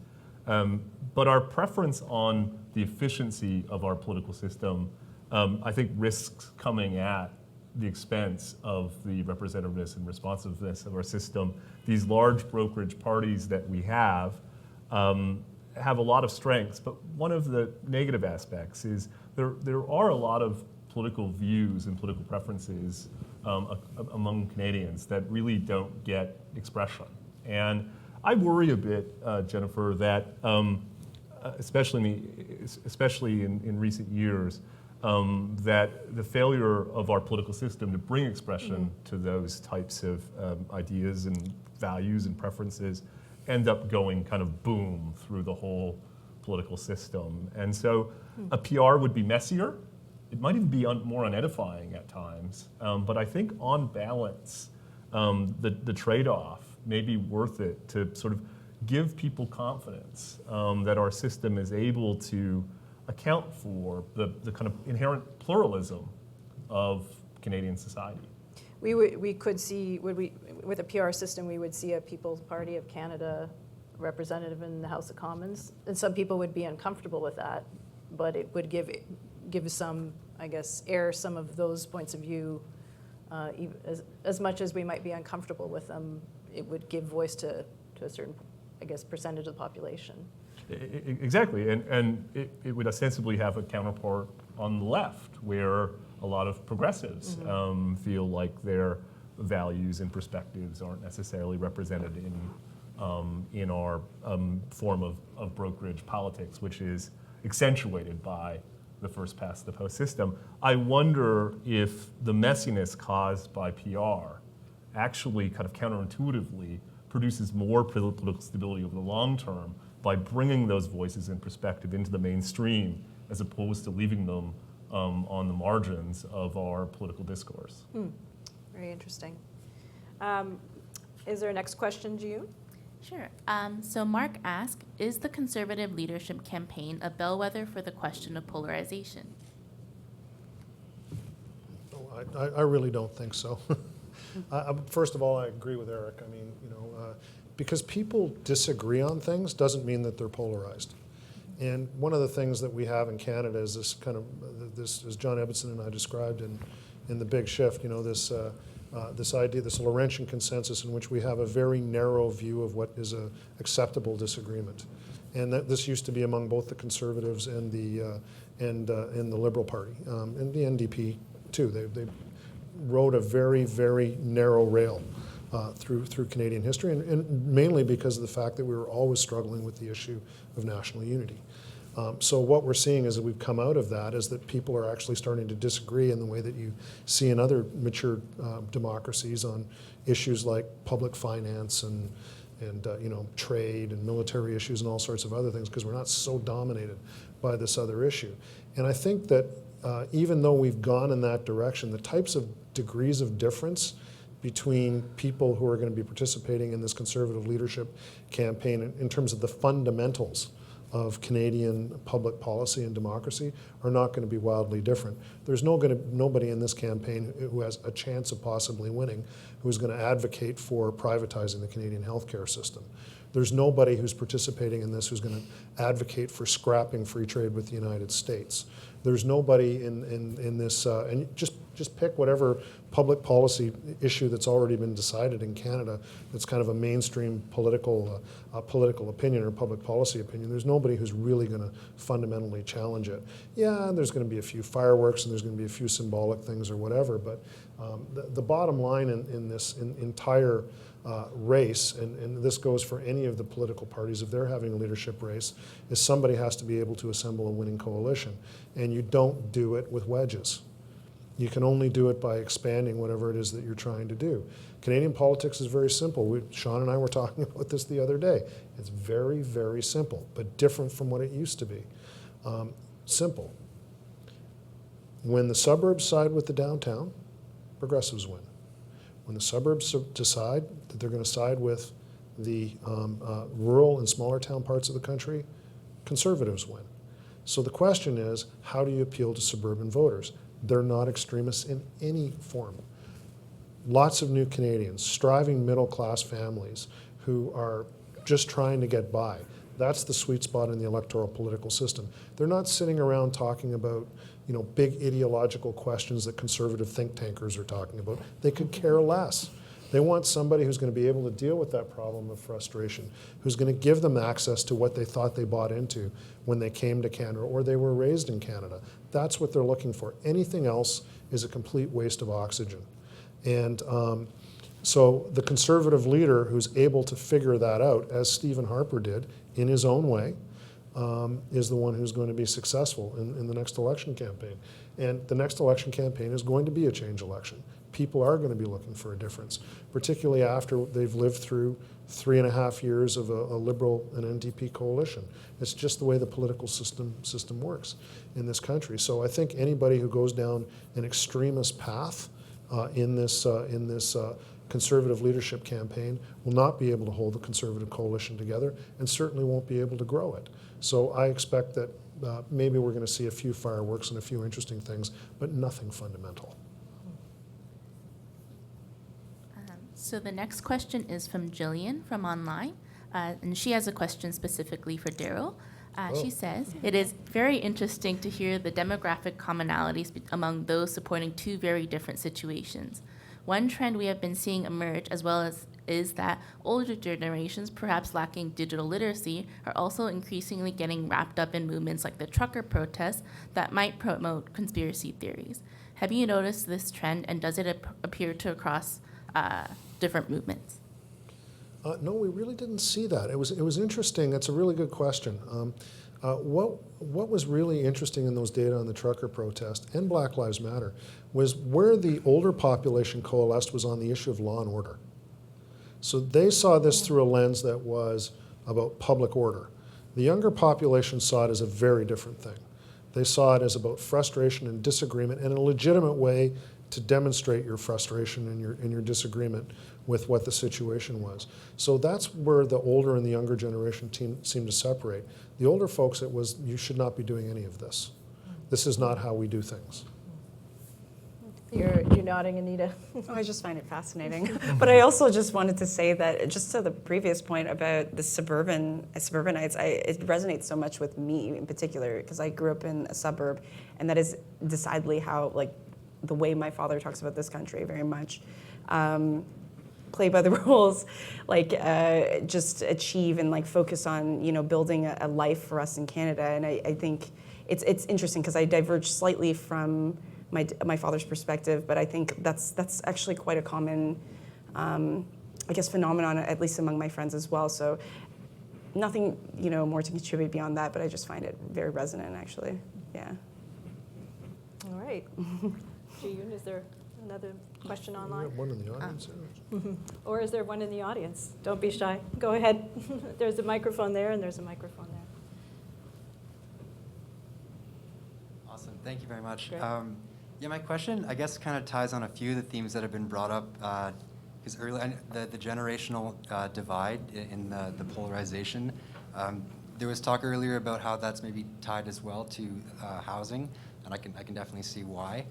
but our preference on the efficiency of our political system, I think risks coming at the expense of the representativeness and responsiveness of our system. These large brokerage parties that we have a lot of strengths, but one of the negative aspects is there are a lot of political views and political preferences among Canadians that really don't get expression. And I worry a bit, Jennifer, that especially in recent years, that the failure of our political system to bring expression to those types of ideas and values and preferences end up going kind of boom through the whole political system. And so a PR would be messier. It might even be more unedifying at times. But I think on balance, the trade-off may be worth it to sort of give people confidence that our system is able to account for the kind of inherent pluralism of Canadian society. We could see, with a PR system, we would see a People's Party of Canada representative in the House of Commons, and some people would be uncomfortable with that, but it would give some, I guess, air some of those points of view. As much as we might be uncomfortable with them, it would give voice to a certain, I guess, percentage of the population. Exactly, and it would ostensibly have a counterpart on the left, where a lot of progressives feel like their values and perspectives aren't necessarily represented in our form of brokerage politics, which is accentuated by the first past the post system. I wonder if the messiness caused by PR actually kind of counterintuitively produces more political stability over the long term by bringing those voices and perspective into the mainstream, as opposed to leaving them on the margins of our political discourse. Very interesting. Is there a next question, June? Sure. So Mark asked, is the Conservative leadership campaign a bellwether for the question of polarization? I really don't think so. First of all, I agree with Eric. I mean, because people disagree on things doesn't mean that they're polarized. And one of the things that we have in Canada is this kind of, this, as John Ebbetson and I described in The Big Shift, this idea, this Laurentian consensus in which we have a very narrow view of what is a acceptable disagreement. And this used to be among both the Conservatives and the Liberal Party, and the NDP too. They rode a very, very narrow rail through Canadian history, and mainly because of the fact that we were always struggling with the issue of national unity. So what we're seeing as we've come out of that is that people are actually starting to disagree in the way that you see in other mature democracies on issues like public finance and trade and military issues and all sorts of other things, because we're not so dominated by this other issue. And I think that even though we've gone in that direction, the types of degrees of difference between people who are going to be participating in this Conservative leadership campaign in terms of the fundamentals of Canadian public policy and democracy are not going to be wildly different. There's nobody in this campaign who has a chance of possibly winning who's going to advocate for privatizing the Canadian healthcare system. There's nobody who's participating in this who's going to advocate for scrapping free trade with the United States. There's nobody in this, and just pick whatever public policy issue that's already been decided in Canada that's kind of a mainstream political opinion or public policy opinion. There's nobody who's really going to fundamentally challenge it. Yeah, there's going to be a few fireworks and there's going to be a few symbolic things or whatever, but the bottom line in this entire race, and this goes for any of the political parties, if they're having a leadership race, is somebody has to be able to assemble a winning coalition. And you don't do it with wedges. You can only do it by expanding whatever it is that you're trying to do. Canadian politics is very simple. Sean and I were talking about this the other day. It's very, very simple, but different from what it used to be. Simple. When the suburbs side with the downtown, progressives win. When the suburbs decide that they're going to side with the rural and smaller town parts of the country, conservatives win. So the question is, how do you appeal to suburban voters? They're not extremists in any form. Lots of new Canadians, striving middle-class families who are just trying to get by. That's the sweet spot in the electoral political system. They're not sitting around talking about, big ideological questions that conservative think tankers are talking about. They could care less. They want somebody who's going to be able to deal with that problem of frustration, who's going to give them access to what they thought they bought into when they came to Canada or they were raised in Canada. That's what they're looking for. Anything else is a complete waste of oxygen. And so the conservative leader who's able to figure that out, as Stephen Harper did in his own way, is the one who's going to be successful in the next election campaign. And the next election campaign is going to be a change election. People are going to be looking for a difference, particularly after they've lived through 3.5 years of a Liberal and NDP coalition. It's just the way the political system works in this country. So I think anybody who goes down an extremist path in this Conservative leadership campaign will not be able to hold the Conservative coalition together and certainly won't be able to grow it. So I expect that maybe we're going to see a few fireworks and a few interesting things, but nothing fundamental. So the next question is from Jillian from online, and she has a question specifically for Daryl. She says, it is very interesting to hear the demographic commonalities among those supporting two very different situations. One trend we have been seeing emerge as well as is that older generations, perhaps lacking digital literacy, are also increasingly getting wrapped up in movements like the trucker protests that might promote conspiracy theories. Have you noticed this trend, and does it appear to across different movements? No, we really didn't see that. It was interesting. That's a really good question. What was really interesting in those data on the trucker protest and Black Lives Matter was where the older population coalesced was on the issue of law and order. So they saw this through a lens that was about public order. The younger population saw it as a very different thing. They saw it as about frustration and disagreement and a legitimate way to demonstrate your frustration and your disagreement with what the situation was. So that's where the older and the younger generation seemed to separate. The older folks, it was, you should not be doing any of this. This is not how we do things. You're nodding, Anita. Oh, I just find it fascinating. But I also just wanted to say that, just to the previous point about the suburbanites, it resonates so much with me in particular, because I grew up in a suburb, and that is decidedly how, like, the way my father talks about this country very much. Play by the rules, like just achieve and like focus on, building a life for us in Canada. And I think it's interesting because I diverge slightly from my father's perspective, but I think that's actually quite a common, phenomenon, at least among my friends as well. So nothing, more to contribute beyond that, but I just find it very resonant, actually. Yeah. All right. Ji-Yoon, is there another question online? We have one in the audience. Or is there one in the audience? Don't be shy. Go ahead. There's a microphone there, and there's a microphone there. Awesome. Thank you very much. Great. My question, I guess, kind of ties on a few of the themes that have been brought up, because earlier, the generational divide in the polarization. There was talk earlier about how that's maybe tied as well to housing, and I can definitely see why.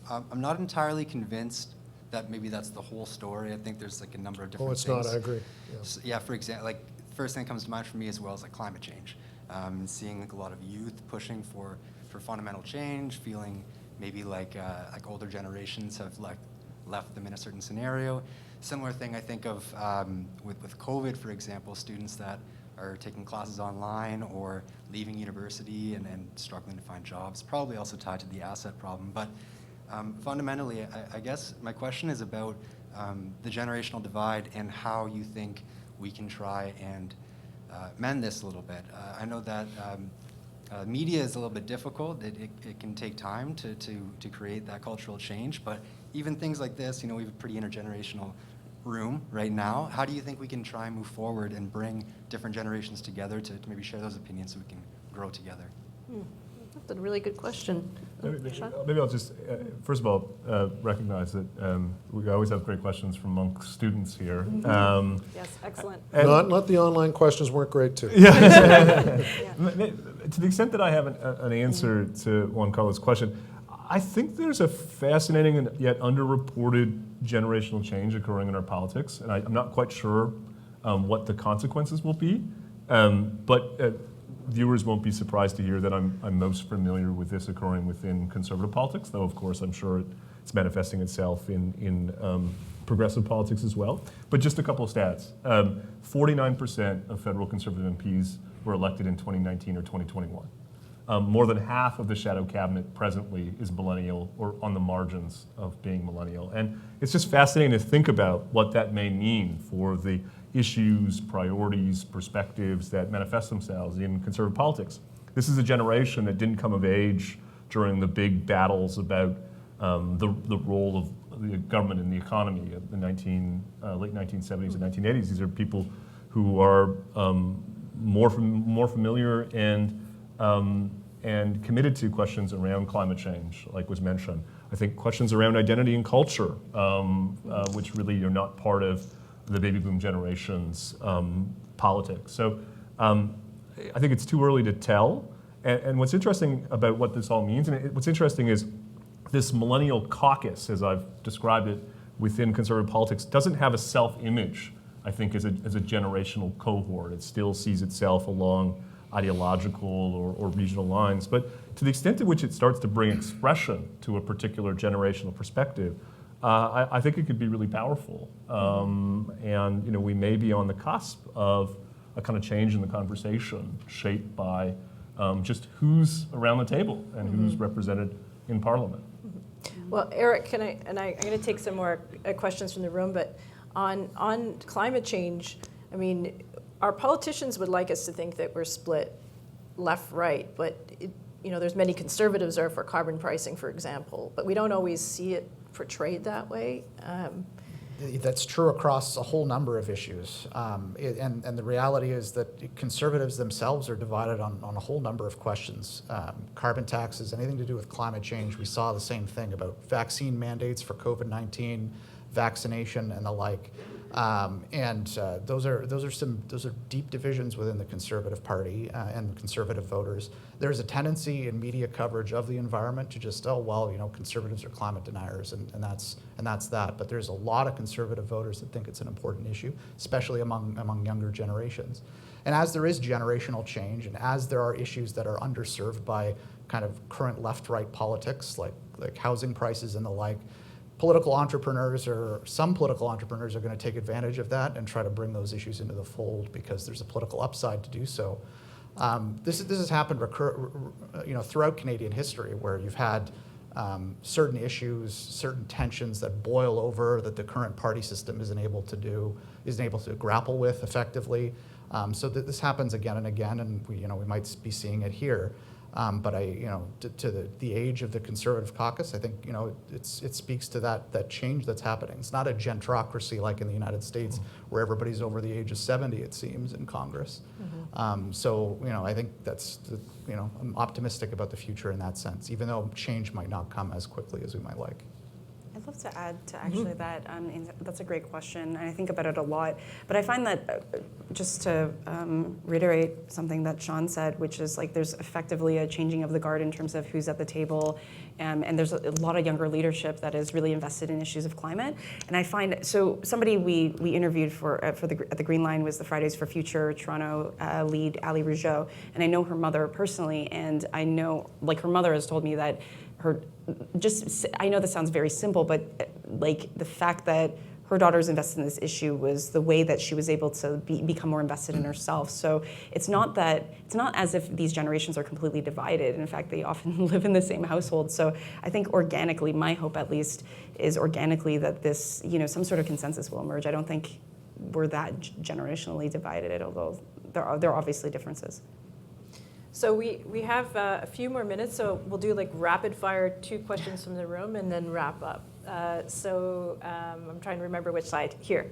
I'm not entirely convinced that maybe that's the whole story. I think there's like a number of different things. I agree. Yeah. So, for first thing that comes to mind for me as well is like climate change. And seeing like a lot of youth pushing for fundamental change, feeling maybe like older generations have left them in a certain scenario. Similar thing I think of with COVID, for example, students that are taking classes online or leaving university and struggling to find jobs, probably also tied to the asset problem. But fundamentally, I guess my question is about the generational divide and how you think we can try and mend this a little bit. I know that media is a little bit difficult. It can take time to create that cultural change, but even things like this, we have a pretty intergenerational room right now. How do you think we can try and move forward and bring different generations together to maybe share those opinions so we can grow together? That's a really good question. Sean? Maybe I'll just, first of all, recognize that we always have great questions from Monk students here. Yes, excellent. Not the online questions weren't great too. To the extent that I have an answer to Juan Carlos' question, I think there's a fascinating and yet underreported generational change occurring in our politics, and I'm not quite sure what the consequences will be. But viewers won't be surprised to hear that I'm most familiar with this occurring within conservative politics, though of course I'm sure it's manifesting itself in progressive politics as well. But just a couple of stats. 49% of federal conservative MPs were elected in 2019 or 2021. More than half of the shadow cabinet presently is millennial or on the margins of being millennial. And it's just fascinating to think about what that may mean for the issues, priorities, perspectives that manifest themselves in conservative politics. This is a generation that didn't come of age during the big battles about the role of the government in the economy of the late 1970s and 1980s. These are people who are more familiar and committed to questions around climate change, like was mentioned. I think questions around identity and culture, which really are not part of the baby boom generation's politics. So I think it's too early to tell. And what's interesting about what this all means, and what's interesting is this millennial caucus, as I've described it within conservative politics, doesn't have a self-image, I think, as a generational cohort. It still sees itself along ideological or regional lines. But to the extent to which it starts to bring expression to a particular generational perspective, I think it could be really powerful. And we may be on the cusp of a kind of change in the conversation shaped by just who's around the table and who's represented in Parliament. Well, Eric, I'm going to take some more questions from the room, but on climate change, I mean, our politicians would like us to think that we're split left-right, but there's many conservatives are for carbon pricing, for example, but we don't always see it portrayed that way. That's true across a whole number of issues. And the reality is that conservatives themselves are divided on a whole number of questions. Carbon taxes, anything to do with climate change, we saw the same thing about vaccine mandates for COVID-19, vaccination and the like. Those are deep divisions within the Conservative Party and conservative voters. There's a tendency in media coverage of the environment to just, conservatives are climate deniers, and that's that. But there's a lot of conservative voters that think it's an important issue, especially among younger generations. And as there is generational change, and as there are issues that are underserved by kind of current left-right politics, like housing prices and the like, some political entrepreneurs are going to take advantage of that and try to bring those issues into the fold because there's a political upside to do so. This has happened throughout Canadian history, where you've had certain issues, certain tensions that boil over that the current party system isn't able to grapple with effectively. So this happens again and again, and we might be seeing it here. But to the age of the Conservative caucus, I think it speaks to that change that's happening. It's not a gentrocracy like in the United States, where everybody's over the age of 70, it seems, in Congress. So I think that's I'm optimistic about the future in that sense, even though change might not come as quickly as we might like. I'd love to add to actually that. That's a great question, and I think about it a lot. But I find that, just to reiterate something that Sean said, which is like there's effectively a changing of the guard in terms of who's at the table, and there's a lot of younger leadership that is really invested in issues of climate. And I find, so somebody we interviewed at the Green Line was the Fridays for Future Toronto lead, Ali Rougeau, and I know her mother personally, and I know, like, her mother has told me that I know this sounds very simple, but like the fact that her daughter's invested in this issue was the way that she was able to become more invested in herself. So it's not as if these generations are completely divided. In fact, they often live in the same household. So I think organically, my hope at least is organically that this, some sort of consensus will emerge. I don't think we're that generationally divided, although there are obviously differences. So we have a few more minutes, so we'll do like rapid fire 2 questions from the room and then wrap up. I'm trying to remember which side. Here.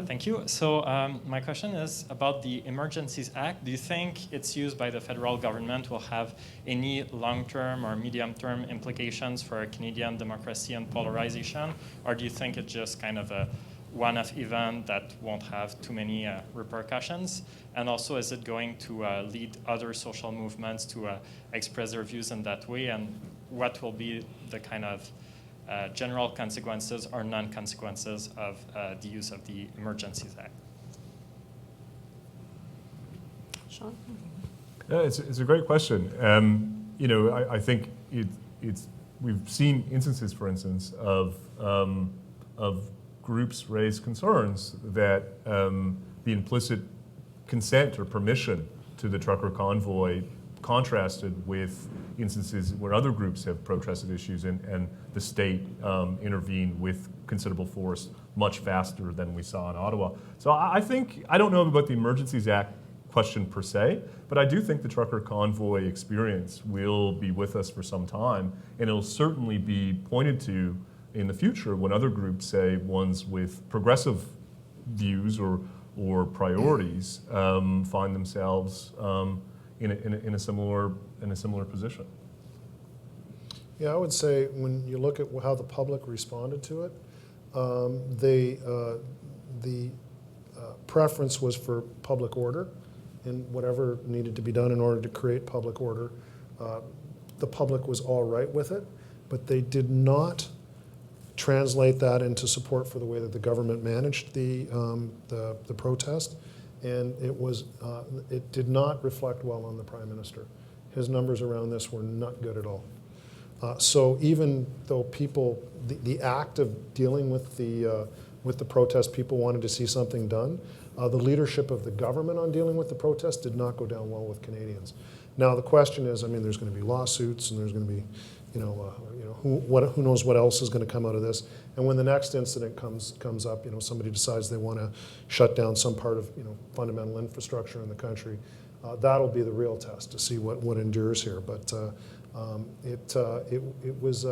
Thank you. So my question is about the Emergencies Act. Do you think its use by the federal government will have any long-term or medium-term implications for Canadian democracy and polarization? Or do you think it's just kind of a one-off event that won't have too many repercussions? And also, is it going to lead other social movements to express their views in that way? And what will be the kind of general consequences or non-consequences of the use of the Emergencies Act? Sean? Yeah, it's a great question. I think we've seen instances, for instance, of groups raise concerns that the implicit consent or permission to the trucker convoy contrasted with instances where other groups have protested issues and the state intervened with considerable force much faster than we saw in Ottawa. So I don't know about the Emergencies Act question per se, but I do think the trucker convoy experience will be with us for some time, and it'll certainly be pointed to in the future when other groups, say ones with progressive views or priorities, find themselves in a similar position. Yeah, I would say when you look at how the public responded to it, the preference was for public order and whatever needed to be done in order to create public order. The public was all right with it, but they did not translate that into support for the way that the government managed the protest, and it did not reflect well on the Prime Minister. His numbers around this were not good at all. So even though the act of dealing with the protest, people wanted to see something done, the leadership of the government on dealing with the protest did not go down well with Canadians. Now the question is, there's going to be lawsuits, and there's going to be, who knows what else is going to come out of this. And when the next incident comes up, somebody decides they want to shut down some part of, fundamental infrastructure in the country, that'll be the real test to see what endures here. But it was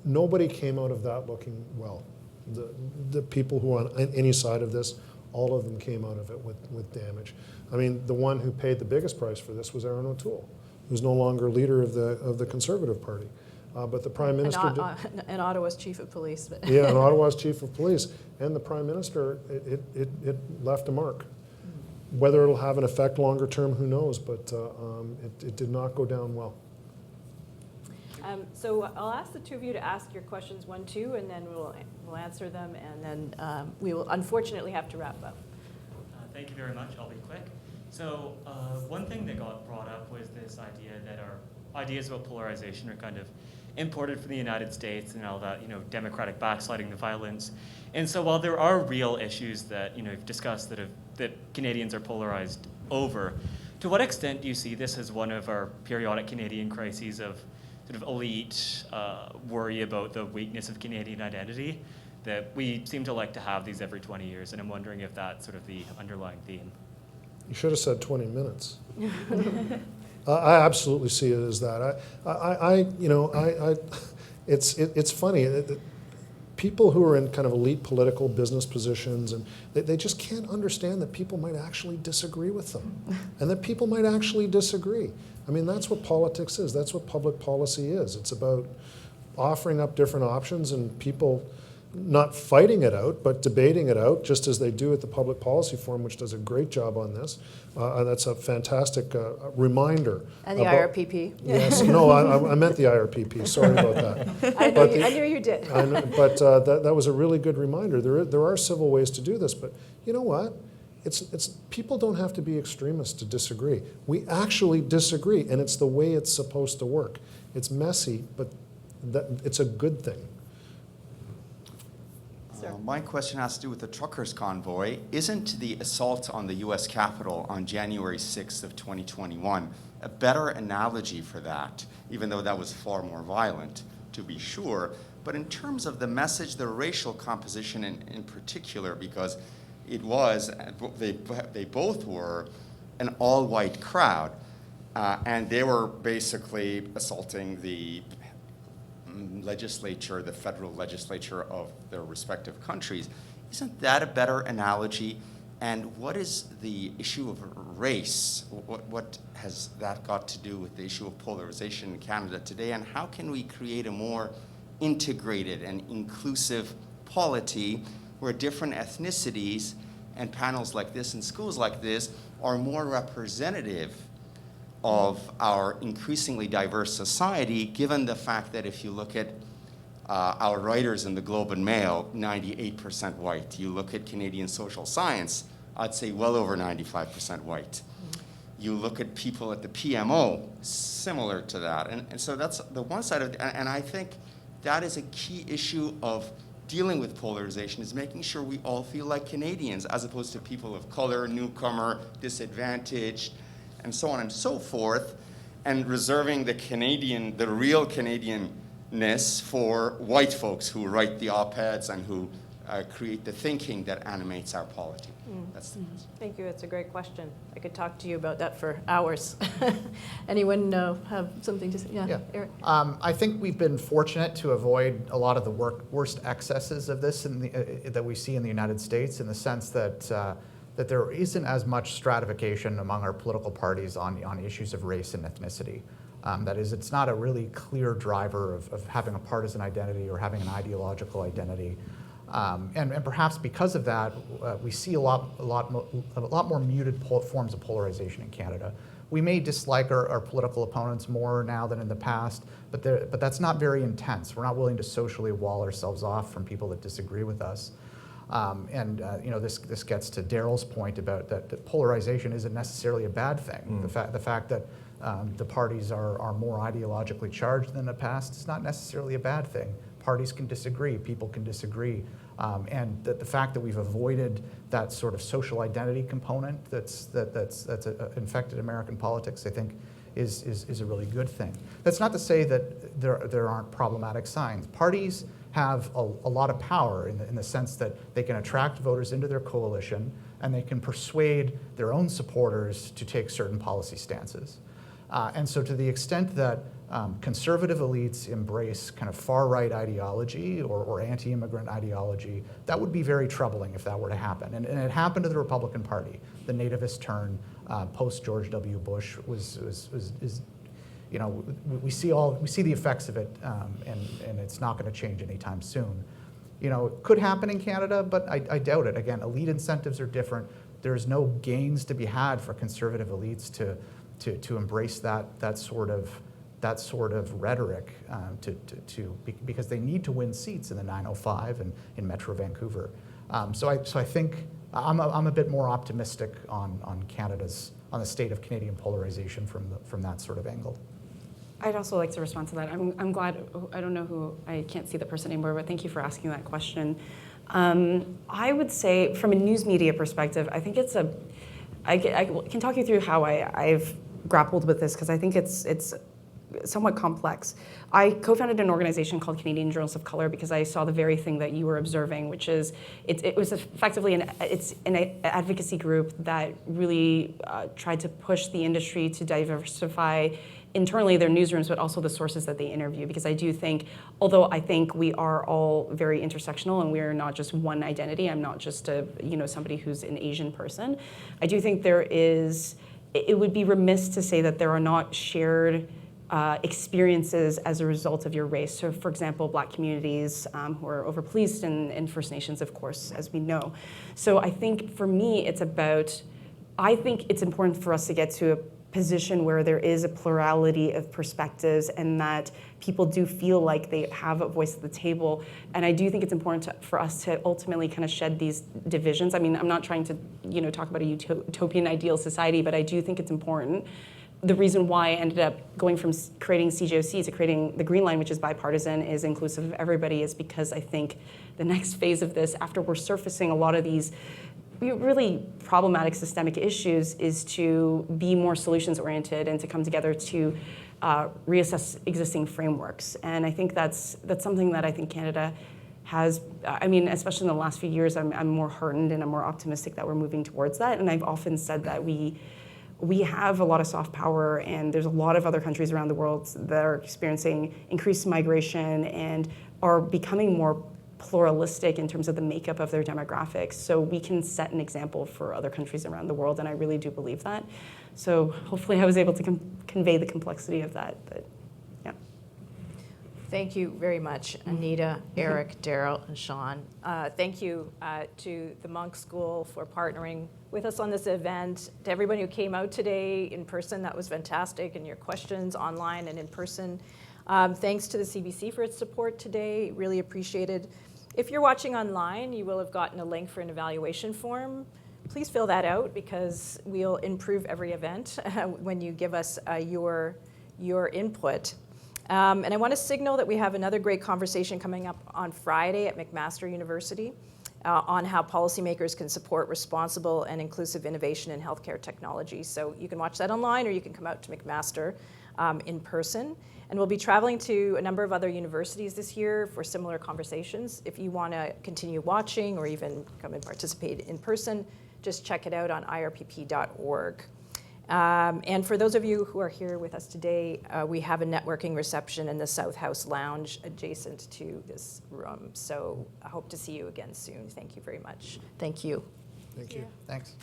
nobody came out of that looking well. The people who are on any side of this, all of them came out of it with damage. The one who paid the biggest price for this was Aaron O'Toole, who's no longer leader of the Conservative Party. But the Prime Minister and Ottawa's chief of police. But yeah, and Ottawa's chief of police. And the Prime Minister, it left a mark. Whether it'll have an effect longer term, who knows, but it did not go down well. So I'll ask the two of you to ask your questions 1, 2, and then we'll answer them, and then we will unfortunately have to wrap up. Thank you very much. I'll be quick. So one thing that got brought up was this idea that our ideas about polarization are kind of imported from the United States and all that, democratic backsliding, the violence. And so while there are real issues that, you've discussed that Canadians are polarized over, to what extent do you see this as one of our periodic Canadian crises of sort of elite worry about the weakness of Canadian identity, that we seem to like to have these every 20 years, and I'm wondering if that's sort of the underlying theme. You should have said 20 minutes. I absolutely see it as that. It's funny. People who are in kind of elite political business positions, and they just can't understand that people might actually disagree with them, and that people might actually disagree. That's what politics is. That's what public policy is. It's about offering up different options and people not fighting it out, but debating it out, just as they do at the Public Policy Forum, which does a great job on this. That's a fantastic reminder. And the about- IRPP. Yes, no, I meant the IRPP, sorry about that. I knew you did. But that was a really good reminder. There are civil ways to do this, but you know what? It's people don't have to be extremists to disagree. We actually disagree, and it's the way it's supposed to work. It's messy, but it's a good thing. My question has to do with the truckers' convoy. Isn't the assault on the U.S. Capitol on January 6th of 2021 a better analogy for that, even though that was far more violent, to be sure? But in terms of the message, the racial composition in particular, because it was, they both were an all-white crowd, and they were basically assaulting the legislature, the federal legislature of their respective countries. Isn't that a better analogy? And what is the issue of race? What has that got to do with the issue of polarization in Canada today? And how can we create a more integrated and inclusive polity where different ethnicities and panels like this and schools like this are more representative of our increasingly diverse society, given the fact that if you look at our writers in the Globe and Mail, 98% white. You look at Canadian social science, I'd say well over 95% white. You look at people at the PMO, similar to that. And so that's the one side of it. And I think that is a key issue of dealing with polarization, is making sure we all feel like Canadians, as opposed to people of color, newcomer, disadvantaged, and so on and so forth, and reserving the real Canadianness for white folks who write the op-eds and who create the thinking that animates our polity. That's the question. Thank you. It's a great question. I could talk to you about that for hours. Anyone have something to say? Yeah. Eric? I think we've been fortunate to avoid a lot of the worst excesses of this that we see in the United States, in the sense that that there isn't as much stratification among our political parties on issues of race and ethnicity. That is, it's not a really clear driver of having a partisan identity or having an ideological identity. And perhaps because of that, we see a lot more muted forms of polarization in Canada. We may dislike our political opponents more now than in the past, but that's not very intense. We're not willing to socially wall ourselves off from people that disagree with us. This gets to Daryl's point about that polarization isn't necessarily a bad thing. The fact that the parties are more ideologically charged than the past is not necessarily a bad thing. Parties can disagree, people can disagree, and the fact that we've avoided that sort of social identity component that's infected American politics, I think, is a really good thing. That's not to say that there aren't problematic signs. Parties have a lot of power in the sense that they can attract voters into their coalition, and they can persuade their own supporters to take certain policy stances. And so to the extent that conservative elites embrace kind of far-right ideology or anti-immigrant ideology, that would be very troubling if that were to happen. And it happened to the Republican Party. The nativist turn post-George W. Bush we see the effects of it, and it's not going to change anytime soon. It could happen in Canada, but I doubt it. Again, elite incentives are different. There's no gains to be had for conservative elites to embrace that sort of rhetoric because they need to win seats in the 905 and in Metro Vancouver. So I think I'm a bit more optimistic on the state of Canadian polarization from that sort of angle. I'd also like to respond to that. I'm glad, I don't know who, I can't see the person anymore, but thank you for asking that question. I would say from a news media perspective, I think I can talk you through how I've grappled with this, because I think it's somewhat complex. I co-founded an organization called Canadian Journalists of Color because I saw the very thing that you were observing, which is it was effectively an advocacy group that really tried to push the industry to diversify internally their newsrooms, but also the sources that they interview. Because I do think, although I think we are all very intersectional and we are not just one identity, I'm not just somebody who's an Asian person, I do think it would be remiss to say that there are not shared experiences as a result of your race. So for example, Black communities who are over-policed and First Nations, of course, as we know. So I think for me, I think it's important for us to get to a position where there is a plurality of perspectives and that people do feel like they have a voice at the table. And I do think it's important for us to ultimately kind of shed these divisions. I mean, I'm not trying to, talk about a utopian ideal society, but I do think it's important. The reason why I ended up going from creating CJOC to creating the Green Line, which is bipartisan, is inclusive of everybody, is because I think the next phase of this, after we're surfacing a lot of these really problematic systemic issues, is to be more solutions oriented and to come together to reassess existing frameworks. And I think that's something that I think Canada has, especially in the last few years, I'm more heartened and I'm more optimistic that we're moving towards that. And I've often said that we have a lot of soft power, and there's a lot of other countries around the world that are experiencing increased migration and are becoming more pluralistic in terms of the makeup of their demographics. So we can set an example for other countries around the world, and I really do believe that. So hopefully I was able to convey the complexity of that, but yeah. Thank you very much, Anita, Eric, Daryl, and Sean. Thank you to the Monk School for partnering with us on this event. To everyone who came out today in person, that was fantastic, and your questions online and in person. Thanks to the CBC for its support today, really appreciated. If you're watching online, you will have gotten a link for an evaluation form. Please fill that out because we'll improve every event when you give us your input. And I want to signal that we have another great conversation coming up on Friday at McMaster University on how policymakers can support responsible and inclusive innovation in healthcare technology. So you can watch that online, or you can come out to McMaster in person. And we'll be traveling to a number of other universities this year for similar conversations. If you want to continue watching or even come and participate in person, just check it out on irpp.org. And for those of you who are here with us today, we have a networking reception in the South House Lounge adjacent to this room. So I hope to see you again soon. Thank you very much. Thank you. Thank you. Thanks.